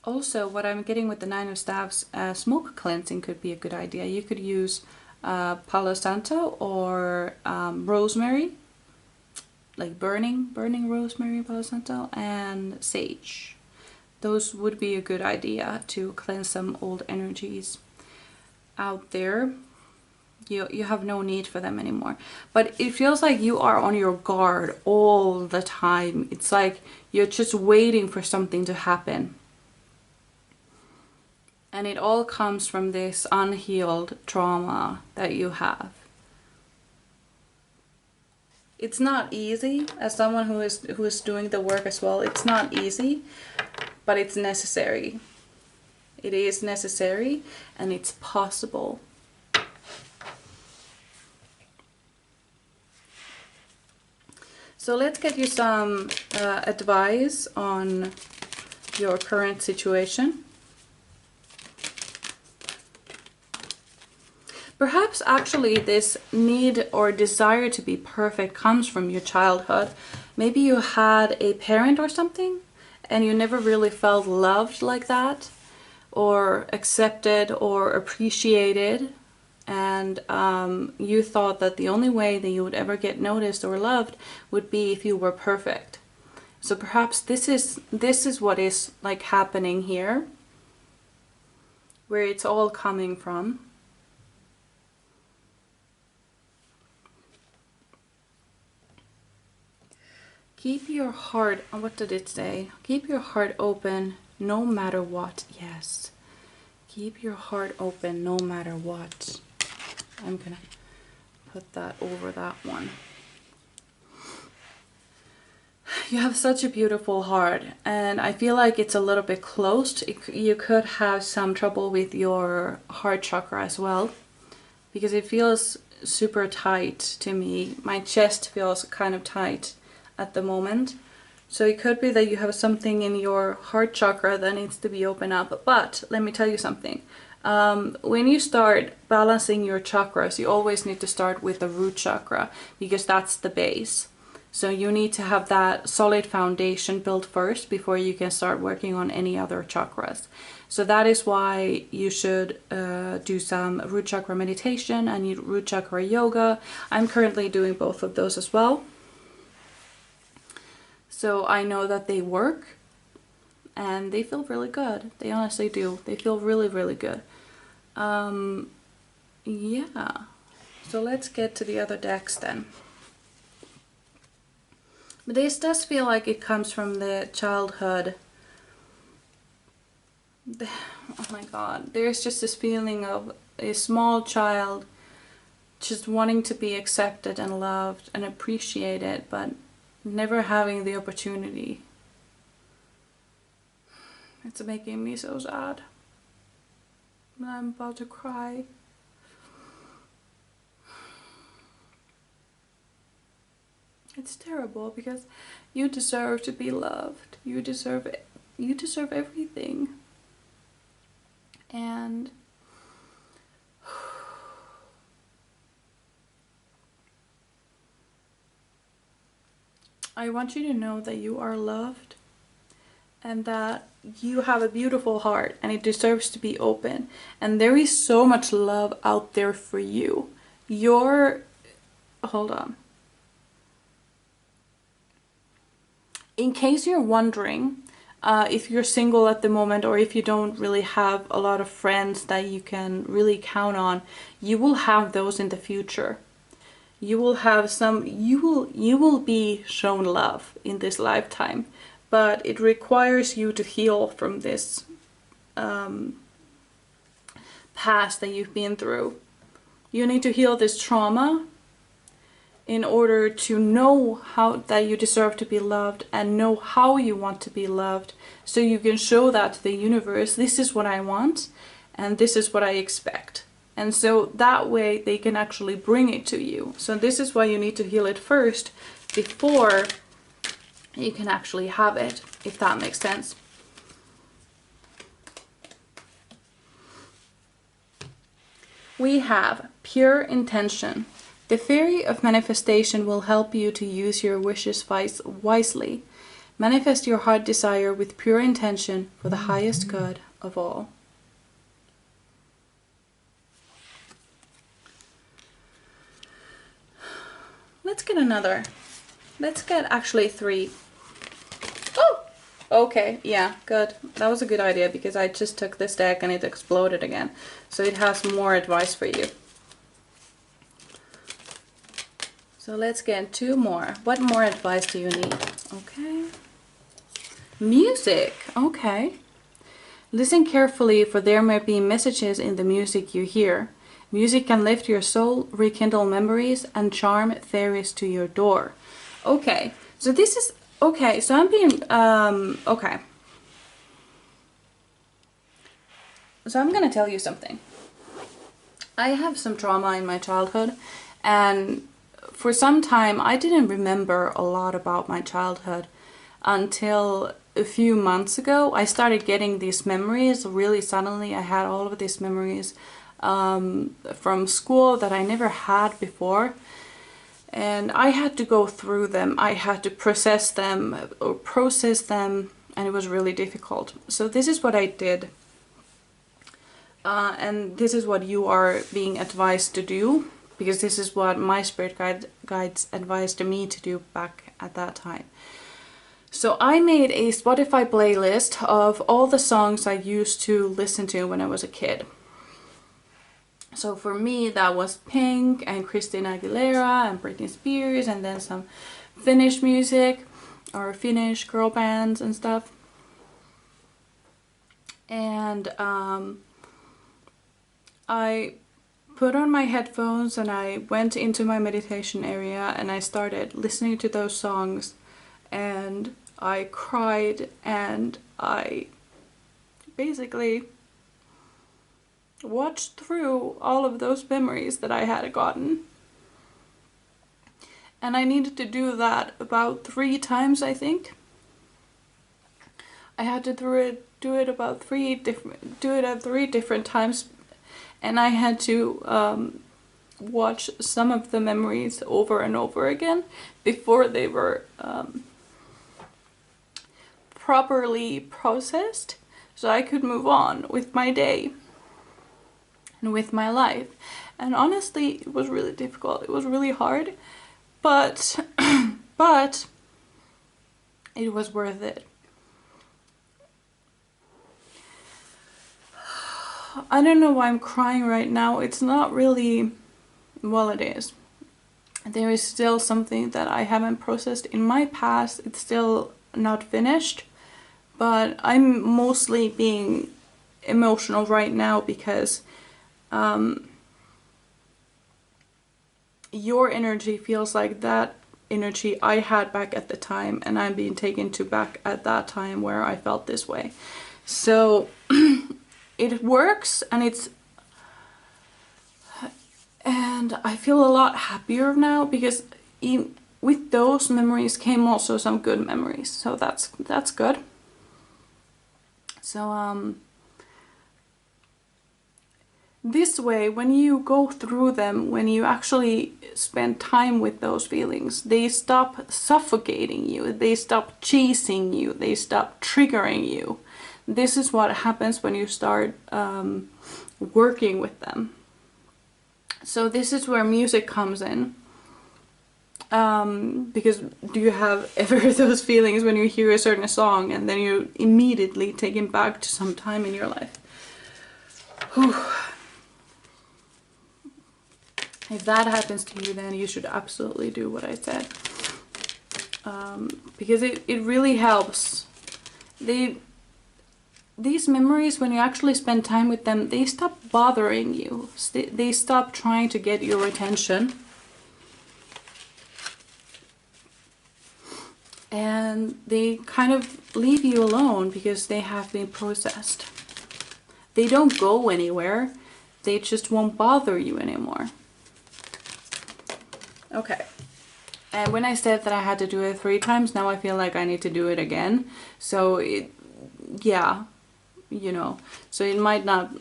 Also, what I'm getting with the 9 of Staffs, smoke cleansing could be a good idea. You could use Palo Santo or rosemary, like burning rosemary, Palo Santo, and sage. Those would be a good idea to cleanse some old energies out there. You have no need for them anymore. But it feels like you are on your guard all the time. It's like you're just waiting for something to happen. And it all comes from this unhealed trauma that you have. It's not easy, as someone who is doing the work as well, it's not easy, but it's necessary. It is necessary, and it's possible. So let's get you some advice on your current situation. Perhaps actually this need or desire to be perfect comes from your childhood. Maybe you had a parent or something and you never really felt loved like that, or accepted or appreciated, and you thought that the only way that you would ever get noticed or loved would be if you were perfect. So perhaps this is what is like happening here, where it's all coming from. Keep your heart, what did it say? Keep your heart open no matter what. Yes. Keep your heart open no matter what. I'm gonna put that over that one. You have such a beautiful heart, and I feel like it's a little bit closed. You could have some trouble with your heart chakra as well, because it feels super tight to me. My chest feels kind of tight at the moment. So it could be that you have something in your heart chakra that needs to be opened up. But let me tell you something. When you start balancing your chakras, you always need to start with the root chakra, because that's the base. So you need to have that solid foundation built first before you can start working on any other chakras. So that is why you should do some root chakra meditation and root chakra yoga. I'm currently doing both of those as well. So I know that they work and they feel really good. They honestly do. They feel really, really good. Yeah. So let's get to the other decks then. But this does feel like it comes from the childhood. Oh my god. There's just this feeling of a small child just wanting to be accepted and loved and appreciated, but never having the opportunity. It's making me so sad. I'm about to cry. It's terrible because you deserve to be loved. You deserve it. You deserve everything. And I want you to know that you are loved and that you have a beautiful heart and it deserves to be open. And there is so much love out there for you. Hold on. In case you're wondering if you're single at the moment, or if you don't really have a lot of friends that you can really count on, you will have those in the future. You will have some, you will be shown love in this lifetime, but it requires you to heal from this past that you've been through. You need to heal this trauma in order to know how that you deserve to be loved and know how you want to be loved, so you can show that to the universe. This is what I want and this is what I expect. And so that way they can actually bring it to you. So this is why you need to heal it first before you can actually have it, if that makes sense. We have pure intention. The fairy of manifestation will help you to use your wishes wisely. Manifest your heart desire with pure intention for the highest good of all. Let's get another. Let's get actually 3. Oh! Okay, yeah, good. That was a good idea because I just took this deck and it exploded again. So it has more advice for you. So let's get 2 more. What more advice do you need? Okay. Music. Okay. Listen carefully, for there may be messages in the music you hear. Music can lift your soul, rekindle memories, and charm fairies to your door. Okay. So this is... Okay. So I'm being... Okay. So I'm gonna tell you something. I have some trauma in my childhood, and for some time I didn't remember a lot about my childhood until a few months ago. I started getting these memories really suddenly. I had all of these memories from school that I never had before, and I had to go through them. I had to process them, and it was really difficult. So this is what I did. and this is what you are being advised to do, because this is what my spirit guides advised me to do back at that time. So I made a Spotify playlist of all the songs I used to listen to when I was a kid. So for me that was Pink and Christina Aguilera and Britney Spears, and then some Finnish music or Finnish girl bands and stuff. And I put on my headphones and I went into my meditation area and I started listening to those songs, and I cried, and I basically watched through all of those memories that I had gotten. And I needed to do that about 3 times, I think. I had to do it at 3 different times, and I had to watch some of the memories over and over again before they were properly processed, so I could move on with my day and with my life. And honestly, it was really difficult. It was really hard, but but it was worth it. I don't know why I'm crying right now. It's not really, well, it is. There is still something that I haven't processed in my past. It's still not finished, but I'm mostly being emotional right now because your energy feels like that energy I had back at the time, and I'm being taken to back at that time where I felt this way. So it works, and I feel a lot happier now, because with those memories came also some good memories, so that's good. So this way, when you go through them, when you actually spend time with those feelings, they stop suffocating you, they stop chasing you, they stop triggering you. This is what happens when you start working with them. So this is where music comes in. Because do you have ever those feelings when you hear a certain song and then you're immediately taken back to some time in your life? Whew. If that happens to you, then you should absolutely do what I said. Because it really helps. These memories, when you actually spend time with them, they stop bothering you. They stop trying to get your attention. And they kind of leave you alone because they have been processed. They don't go anywhere. They just won't bother you anymore. Okay. And when I said that I had to do it 3 times, now I feel like I need to do it again. So yeah, you know, so it might not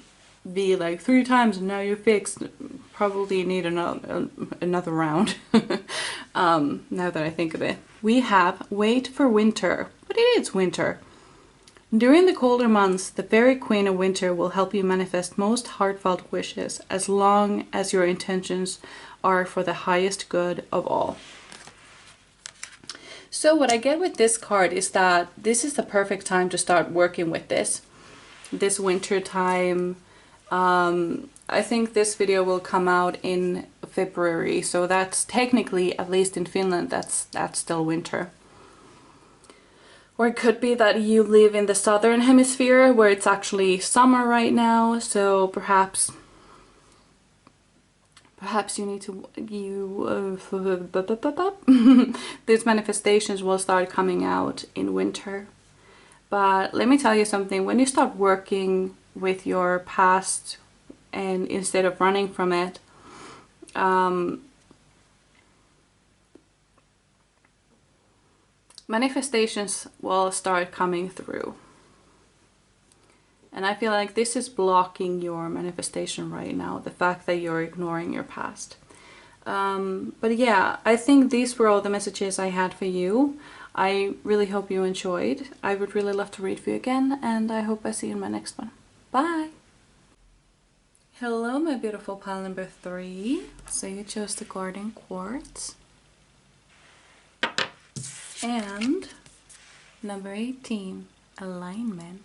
be like 3 times and now you're fixed. Probably need another round. Now that I think of it. We have Wait for Winter, but it is winter. During the colder months, the fairy queen of winter will help you manifest most heartfelt wishes, as long as your intentions are for the highest good of all. So what I get with this card is that this is the perfect time to start working with this winter time. I think this video will come out in February, so that's technically, at least in Finland, that's still winter. Or it could be that you live in the southern hemisphere where it's actually summer right now, so perhaps you need to these manifestations will start coming out in winter. But let me tell you something, when you start working with your past and instead of running from it, manifestations will start coming through. And I feel like this is blocking your manifestation right now, the fact that you're ignoring your past. But yeah, I think these were all the messages I had for you. I really hope you enjoyed. I would really love to read for you again, and I hope I see you in my next one. Bye! Hello, my beautiful pile number 3. So you chose the garden quartz. And number 18, alignment.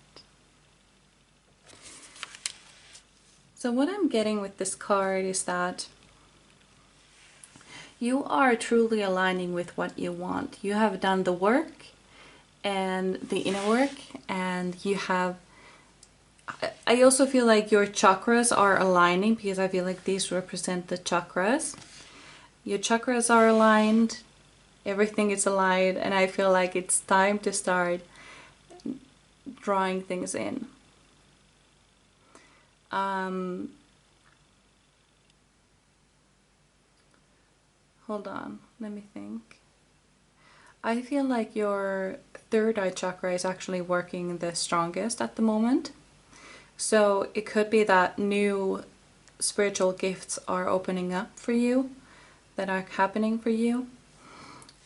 So what I'm getting with this card is that you are truly aligning with what you want. You have done the work and the inner work, and you have, I also feel like your chakras are aligning, because I feel like these represent the chakras. Your chakras are aligned, everything is aligned, and I feel like it's time to start drawing things in. Hold on, let me think. I feel like your third eye chakra is actually working the strongest at the moment. So it could be that new spiritual gifts are opening up for you, that are happening for you.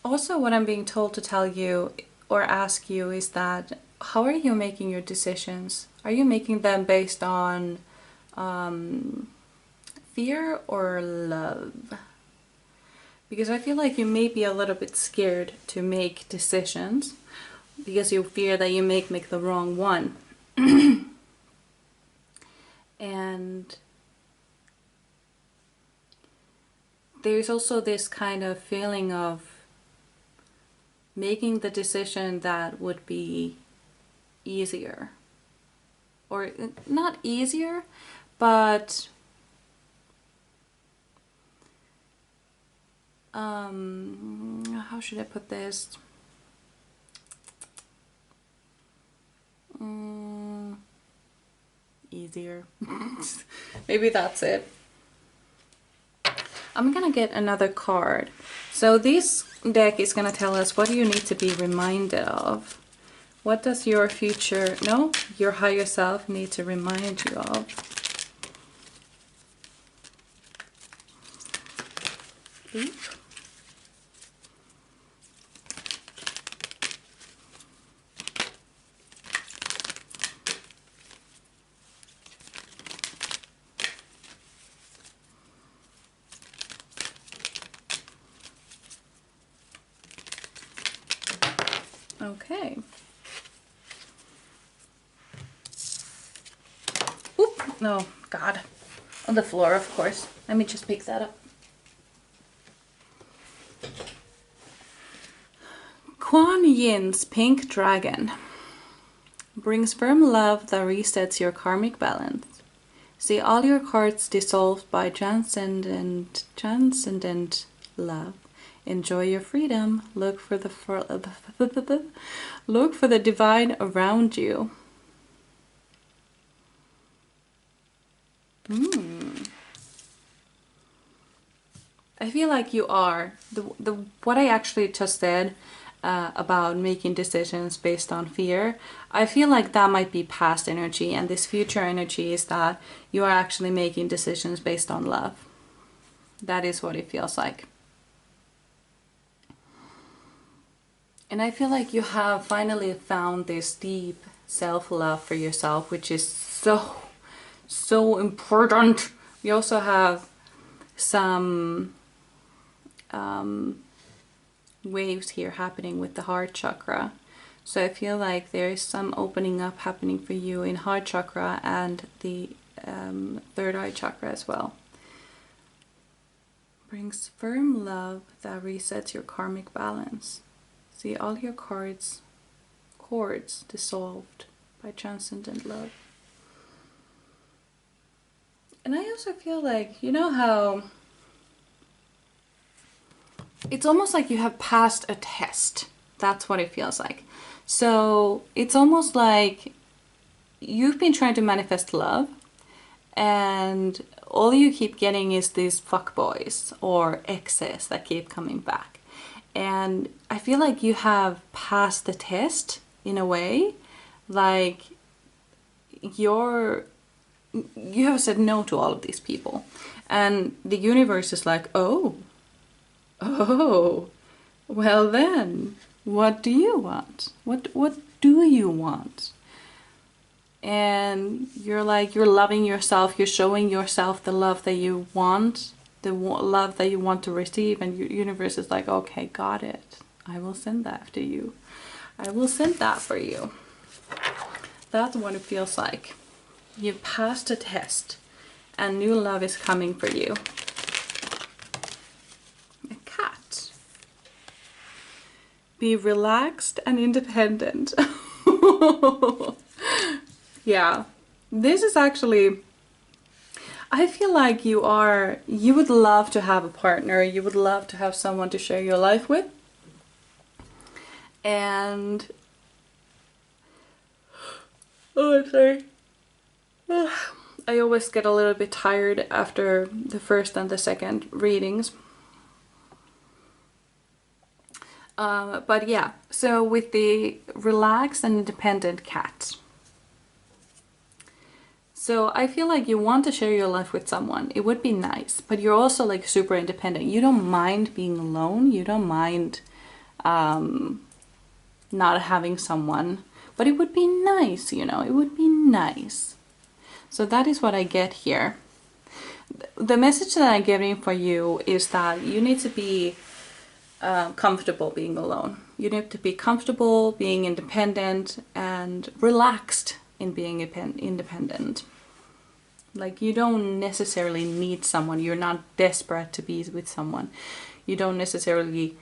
Also, what I'm being told to tell you or ask you is that, how are you making your decisions? Are you making them based on fear or love? Because I feel like you may be a little bit scared to make decisions because you fear that you may make the wrong one. And there's also this kind of feeling of making the decision that would be easier. Or not easier, but how should I put this? Easier. Maybe that's it. I'm gonna get another card. So this deck is gonna tell us, what do you need to be reminded of? What does your future, no, your higher self need to remind you of? Oop. Okay. Oop, no, God. On the floor, of course. Let me just pick that up. Kuan Yin's Pink Dragon brings firm love that resets your karmic balance. See all your cards dissolved by transcendent love. Enjoy your freedom. Look for the divine around you. I feel like you are what I actually just said about making decisions based on fear. I feel like that might be past energy, and this future energy is that you are actually making decisions based on love. That is what it feels like. And I feel like you have finally found this deep self-love for yourself, which is so important. We also have some waves here happening with the heart chakra. So I feel like there is some opening up happening for you in heart chakra and the third eye chakra as well. Brings firm love that resets your karmic balance. See all your chords dissolved by transcendent love. And I also feel like, you know how it's almost like you have passed a test. That's what it feels like. So it's almost like you've been trying to manifest love, and all you keep getting is these fuckboys or exes that keep coming back. And I feel like you have passed the test in a way, like you have said no to all of these people, and the universe is like, oh, well then, what do you want? What do you want? and you're like, you're loving yourself, you're showing yourself the love that you want, the love that you want to receive, and your universe is like, okay, got it. I will send that to you. I will send that for you. That's what it feels like. You've passed a test and new love is coming for you. A cat. Be relaxed and independent. Yeah, this is actually, I feel like you would love to have a partner, you would love to have someone to share your life with. And, oh, I'm sorry. I always get a little bit tired after the first and the second readings. But yeah, so with the relaxed and independent cat. So I feel like you want to share your life with someone. It would be nice, but you're also like super independent. You don't mind being alone. You don't mind not having someone, but it would be nice, you know, it would be nice. So that is what I get here. The message that I'm getting for you is that you need to be comfortable being alone. You need to be comfortable being independent and relaxed in being independent. Like, you don't necessarily need someone. You're not desperate to be with someone. You don't necessarily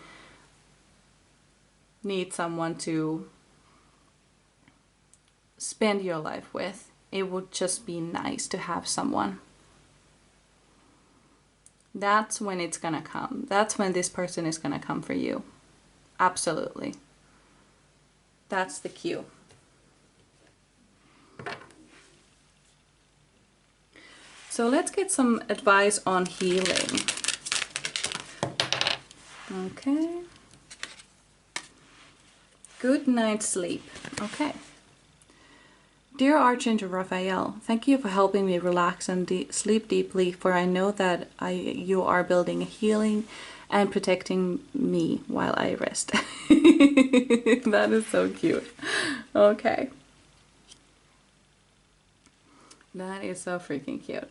need someone to spend your life with. It would just be nice to have someone. That's when it's gonna come. That's when this person is gonna come for you. Absolutely. That's the cue. So let's get some advice on healing. Okay. Good night's sleep. Okay. Dear Archangel Raphael, thank you for helping me relax and sleep deeply, for I know that you are building a healing and protecting me while I rest. That is so cute. Okay. That is so freaking cute.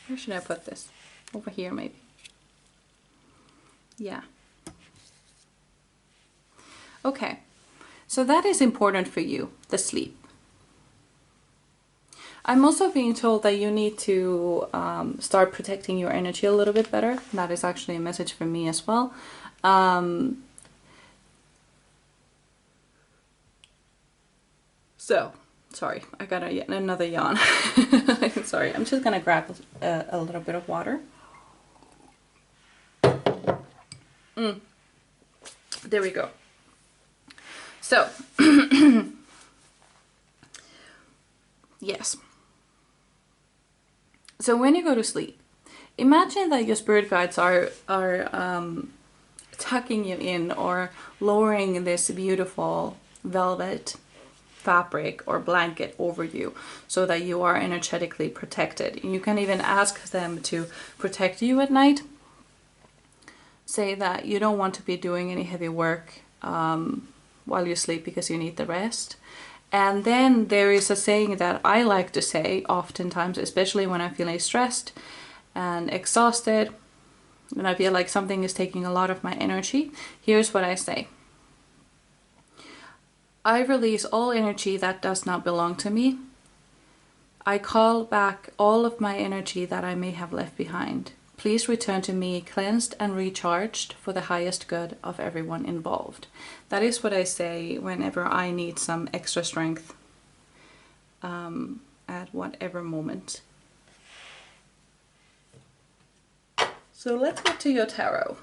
Where should I put this? Over here, maybe. Yeah. Okay. So that is important for you, the sleep. I'm also being told that you need to start protecting your energy a little bit better. That is actually a message for me as well. So, sorry, I got another yawn. Sorry, I'm just gonna grab a little bit of water. There we go. So, yes. So when you go to sleep, imagine that your spirit guides are tucking you in or lowering this beautiful velvet fabric or blanket over you so that you are energetically protected. You can even ask them to protect you at night. Say that you don't want to be doing any heavy work while you sleep because you need the rest. And then there is a saying that I like to say oftentimes, especially when I'm feeling stressed and exhausted and I feel like something is taking a lot of my energy. Here's what I say. I release all energy that does not belong to me. I call back all of my energy that I may have left behind. Please return to me cleansed and recharged for the highest good of everyone involved. That is what I say whenever I need some extra strength at whatever moment. So let's get to your tarot.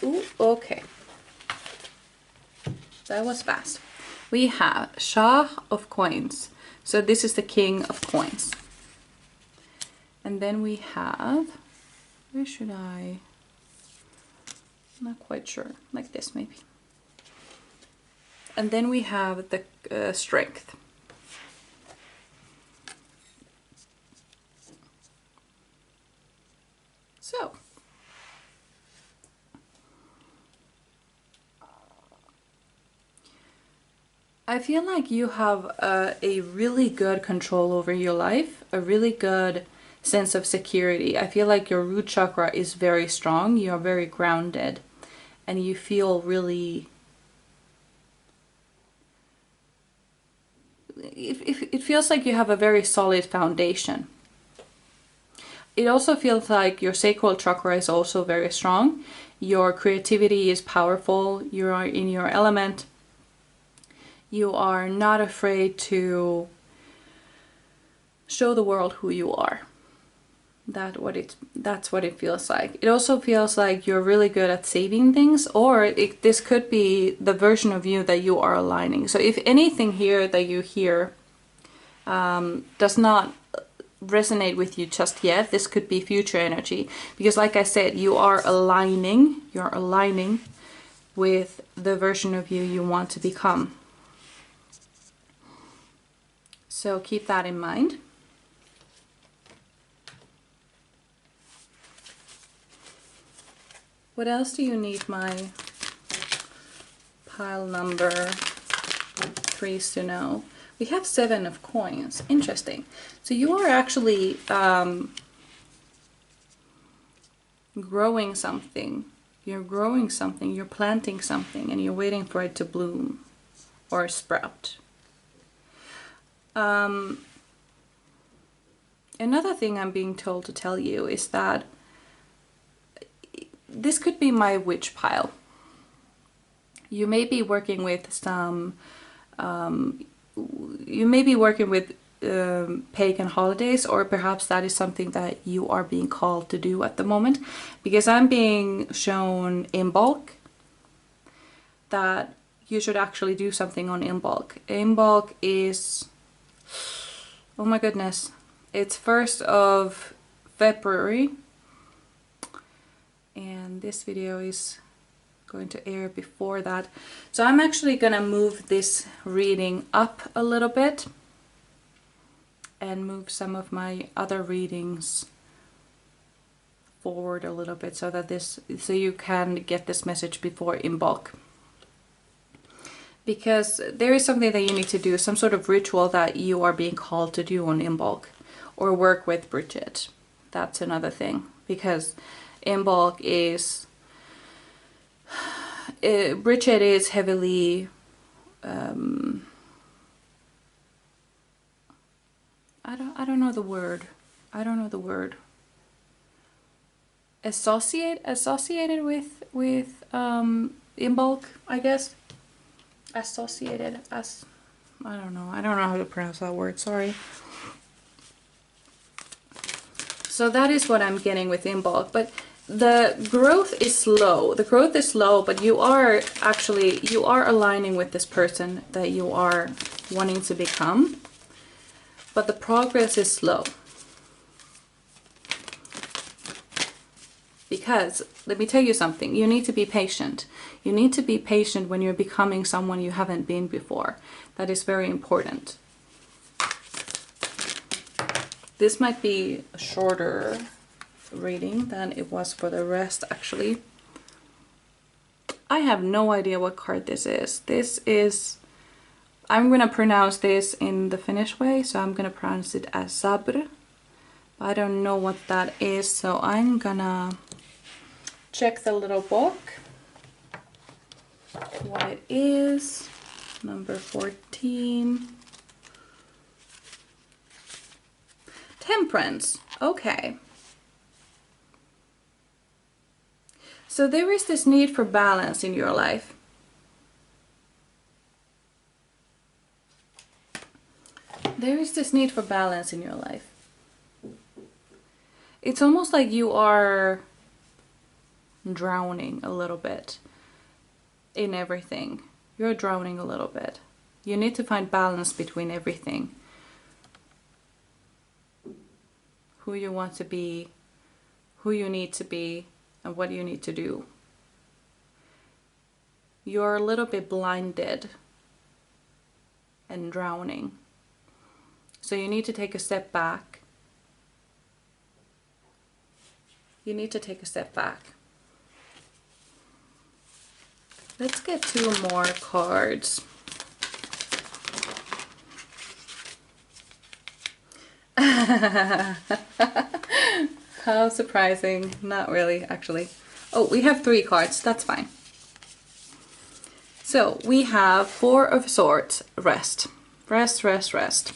Ooh, okay. That was fast. We have Shah of Coins. So this is the King of Coins. And then we have, where should I? I'm not quite sure. Like this maybe. And then we have the Strength. So, I feel like you have a really good control over your life, a really good sense of security. I feel like your root chakra is very strong, you're very grounded, and you feel really... It feels like you have a very solid foundation. It also feels like your sacral chakra is also very strong. Your creativity is powerful. You are in your element. You are not afraid to show the world who you are. That's what it feels like. It also feels like you're really good at saving things, or this could be the version of you that you are aligning. So if anything here that you hear does not resonate with you just yet, this could be future energy, because like I said, you're aligning with the version of you you want to become. So keep that in mind. What else do you need my pile number 3s to know? We have 7 of coins. Interesting. So you are actually growing something. You're growing something. You're planting something, and you're waiting for it to bloom or sprout. Another thing I'm being told to tell you is that this could be my witch pile. You may be working with some... you may be working with pagan holidays, or perhaps that is something that you are being called to do at the moment, because I'm being shown in bulk that you should actually do something on Imbolc. Imbolc is, oh my goodness, it's 1st of February, and this video is going to air before that. So I'm actually gonna move this reading up a little bit and move some of my other readings forward a little bit, so that so you can get this message before Imbolc. Because there is something that you need to do, some sort of ritual that you are being called to do on Imbolc, or work with Bridget. That's another thing, because Imbolc is... Bridget is heavily... I don't know the word. I don't know the word. Associated with Imbolc, I guess. Associated as... I don't know how to pronounce that word, sorry. So that is what I'm getting with Imbolc, but the growth is slow. The growth is slow, but you are aligning with this person that you are wanting to become, but the progress is slow. Because, let me tell you something, you need to be patient. You need to be patient when you're becoming someone you haven't been before. That is very important. This might be a shorter reading than it was for the rest, actually. I have no idea what card this is. This is... I'm going to pronounce this in the Finnish way, so I'm going to pronounce it as Sabr. I don't know what that is, so I'm gonna check the little book what it is. Number 14. Temperance. Okay. So there is this need for balance in your life. There is this need for balance in your life. It's almost like you are drowning a little bit in everything. You're drowning a little bit. You need to find balance between everything. Who you want to be, who you need to be, and what you need to do. You're a little bit blinded and drowning. So you need to take a step back. You need to take a step back. Let's get 2 more cards. How surprising. Not really, actually. Oh, we have 3 cards. That's fine. So, we have 4 of Swords. Rest. Rest, rest, rest.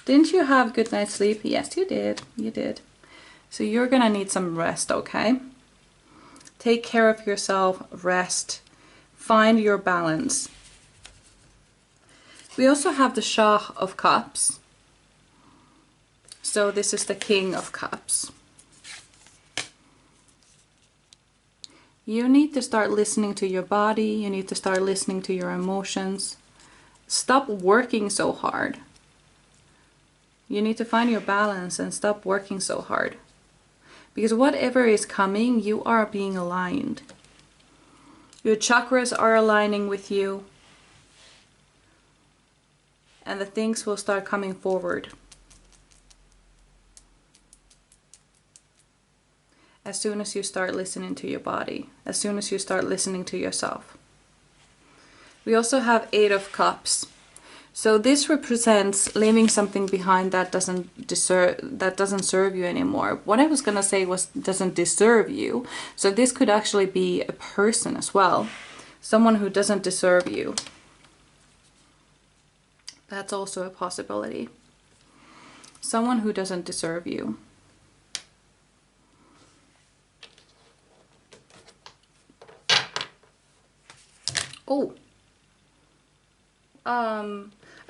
Didn't you have good night's sleep? Yes, you did. You did. So you're gonna need some rest, okay? Take care of yourself. Rest. Find your balance. We also have the Shah of Cups. So this is the King of Cups. You need to start listening to your body. You need to start listening to your emotions. Stop working so hard. You need to find your balance and stop working so hard. Because whatever is coming, you are being aligned. Your chakras are aligning with you. And the things will start coming forward. As soon as you start listening to your body, as soon as you start listening to yourself. We also have 8 of Cups. So this represents leaving something behind that doesn't serve you anymore. What I was gonna say was doesn't deserve you. So this could actually be a person as well. Someone who doesn't deserve you. That's also a possibility. Someone who doesn't deserve you. Oh,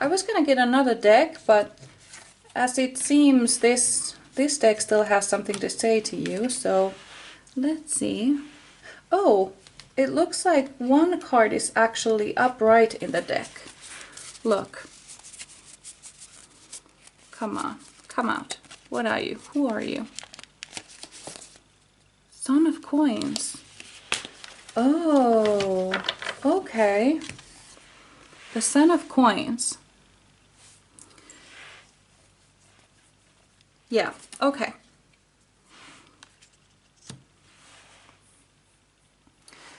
I was gonna get another deck, but as it seems this deck still has something to say to you, so let's see. Oh, it looks like one card is actually upright in the deck. Look. Come on, come out. What are you? Who are you? Son of Coins. Oh, okay. The Son of Coins. Yeah, okay.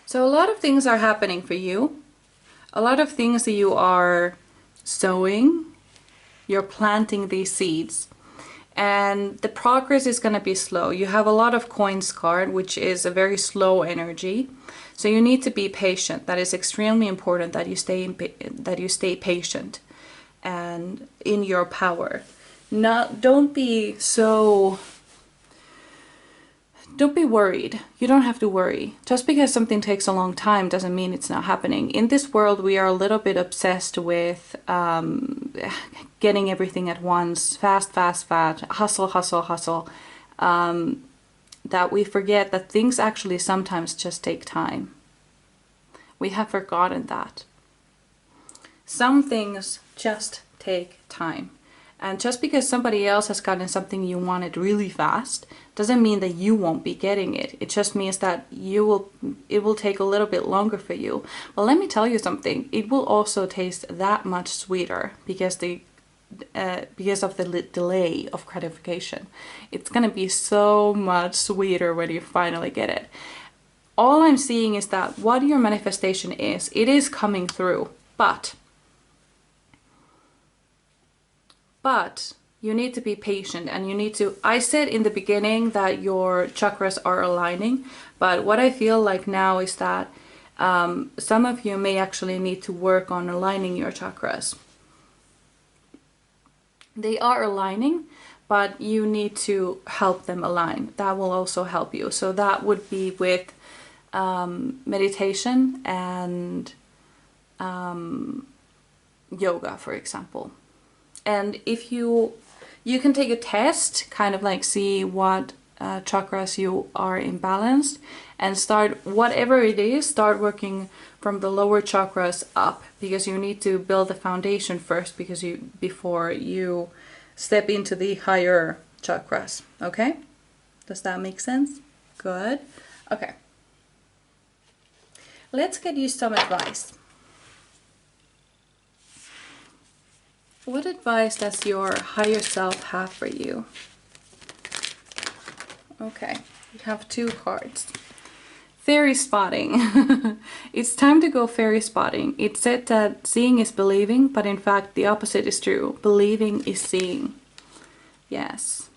So a lot of things are happening for you. A lot of things that you are sowing. You're planting these seeds. And the progress is going to be slow. You have a lot of Coins card, which is a very slow energy. So you need to be patient. That is extremely important that you stay patient and in your power. Don't be worried. You don't have to worry. Just because something takes a long time doesn't mean it's not happening. In this world, we are a little bit obsessed with getting everything at once. Fast, fast, fast. Hustle, hustle, hustle. That we forget that things actually sometimes just take time. We have forgotten that. Some things just take time. And just because somebody else has gotten something you wanted really fast doesn't mean that you won't be getting it. It just means that it will take a little bit longer for you. But let me tell you something. It will also taste that much sweeter because of the delay of gratification. It's gonna be so much sweeter when you finally get it. All I'm seeing is that what your manifestation is, it is coming through, but you need to be patient and you need to, I said in the beginning that your chakras are aligning, but what I feel like now is that some of you may actually need to work on aligning your chakras. They are aligning, but you need to help them align. That will also help you. So that would be with meditation and yoga, for example. And if you can take a test, kind of like see what chakras you are imbalanced, and start, whatever it is, start working from the lower chakras up, because you need to build the foundation first before you step into the higher chakras. Okay? Does that make sense? Good. Okay. Let's get you some advice. What advice does your higher self have for you? Okay, we have 2 cards. Fairy spotting. It's time to go fairy spotting. It said that seeing is believing, but in fact the opposite is true. Believing is seeing. Yes.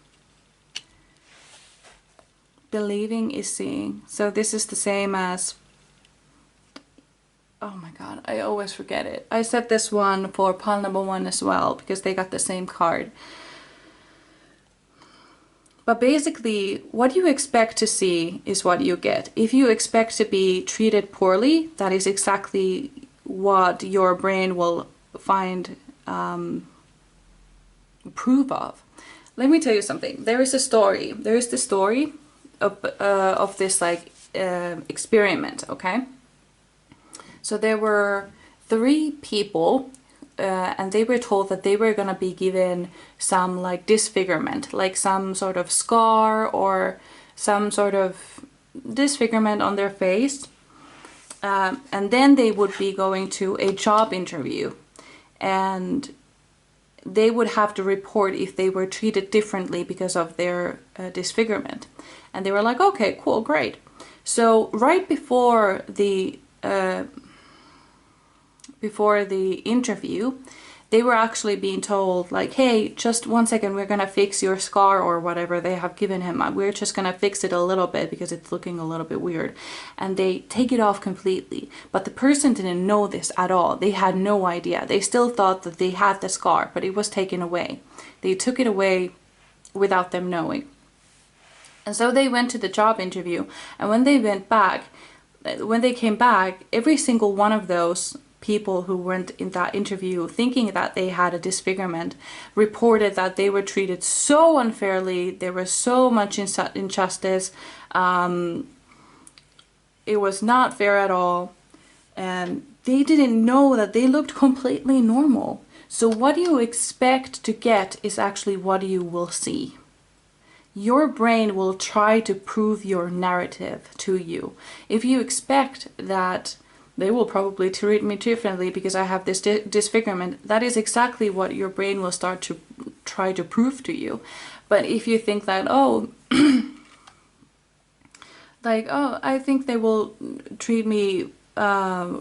Believing is seeing. So this is the same as, oh my god, I always forget it. I said this one for pile number 1 as well, because they got the same card. But basically, what you expect to see is what you get. If you expect to be treated poorly, that is exactly what your brain will find proof of. Let me tell you something. There is a story. There is the story of this like experiment. Okay. So there were 3 people, and they were told that they were gonna be given some like disfigurement, like some sort of scar or some sort of disfigurement on their face, and then they would be going to a job interview, and they would have to report if they were treated differently because of their disfigurement. And they were like, okay, cool, great. So right before the interview, they were actually being told like, hey, just 1 second, we're gonna fix your scar or whatever they have given him. We're just gonna fix it a little bit because it's looking a little bit weird. And they take it off completely. But the person didn't know this at all. They had no idea. They still thought that they had the scar, but it was taken away. They took it away without them knowing. And so they went to the job interview, and when they came back, every single one of those people who went in that interview thinking that they had a disfigurement reported that they were treated so unfairly. There was so much injustice. It was not fair at all, and they didn't know that they looked completely normal. So what you expect to get is actually what you will see. Your brain will try to prove your narrative to you. If you expect that they will probably treat me differently because I have this disfigurement, that is exactly what your brain will start to try to prove to you. But if you think that, oh, like, oh, I think they will treat me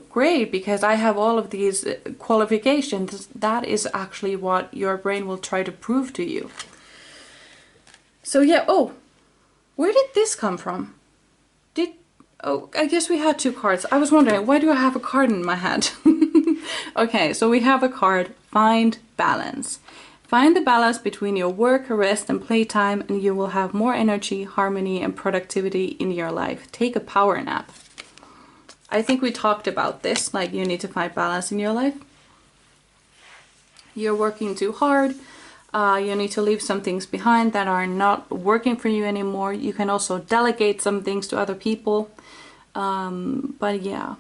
great because I have all of these qualifications, that is actually what your brain will try to prove to you. So yeah, oh, where did this come from? Oh, I guess we had 2 cards. I was wondering, why do I have a card in my hand? Okay, so we have a card, Find Balance. Find the balance between your work, rest, and playtime, and you will have more energy, harmony, and productivity in your life. Take a power nap. I think we talked about this, like you need to find balance in your life. You're working too hard. You need to leave some things behind that are not working for you anymore. You can also delegate some things to other people. But yeah,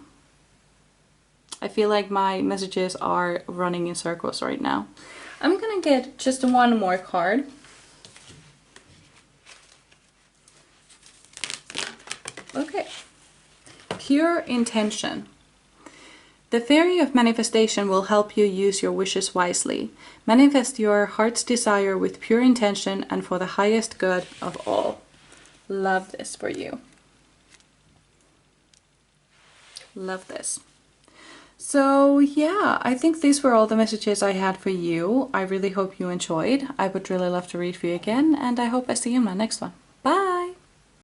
I feel like my messages are running in circles right now. I'm gonna get just 1 more card. Okay. Pure intention. The fairy of manifestation will help you use your wishes wisely. Manifest your heart's desire with pure intention and for the highest good of all. Love this for you. Love this. So yeah, I think these were all the messages I had for you. I really hope you enjoyed. I would really love to read for you again, and I hope I see you in my next one.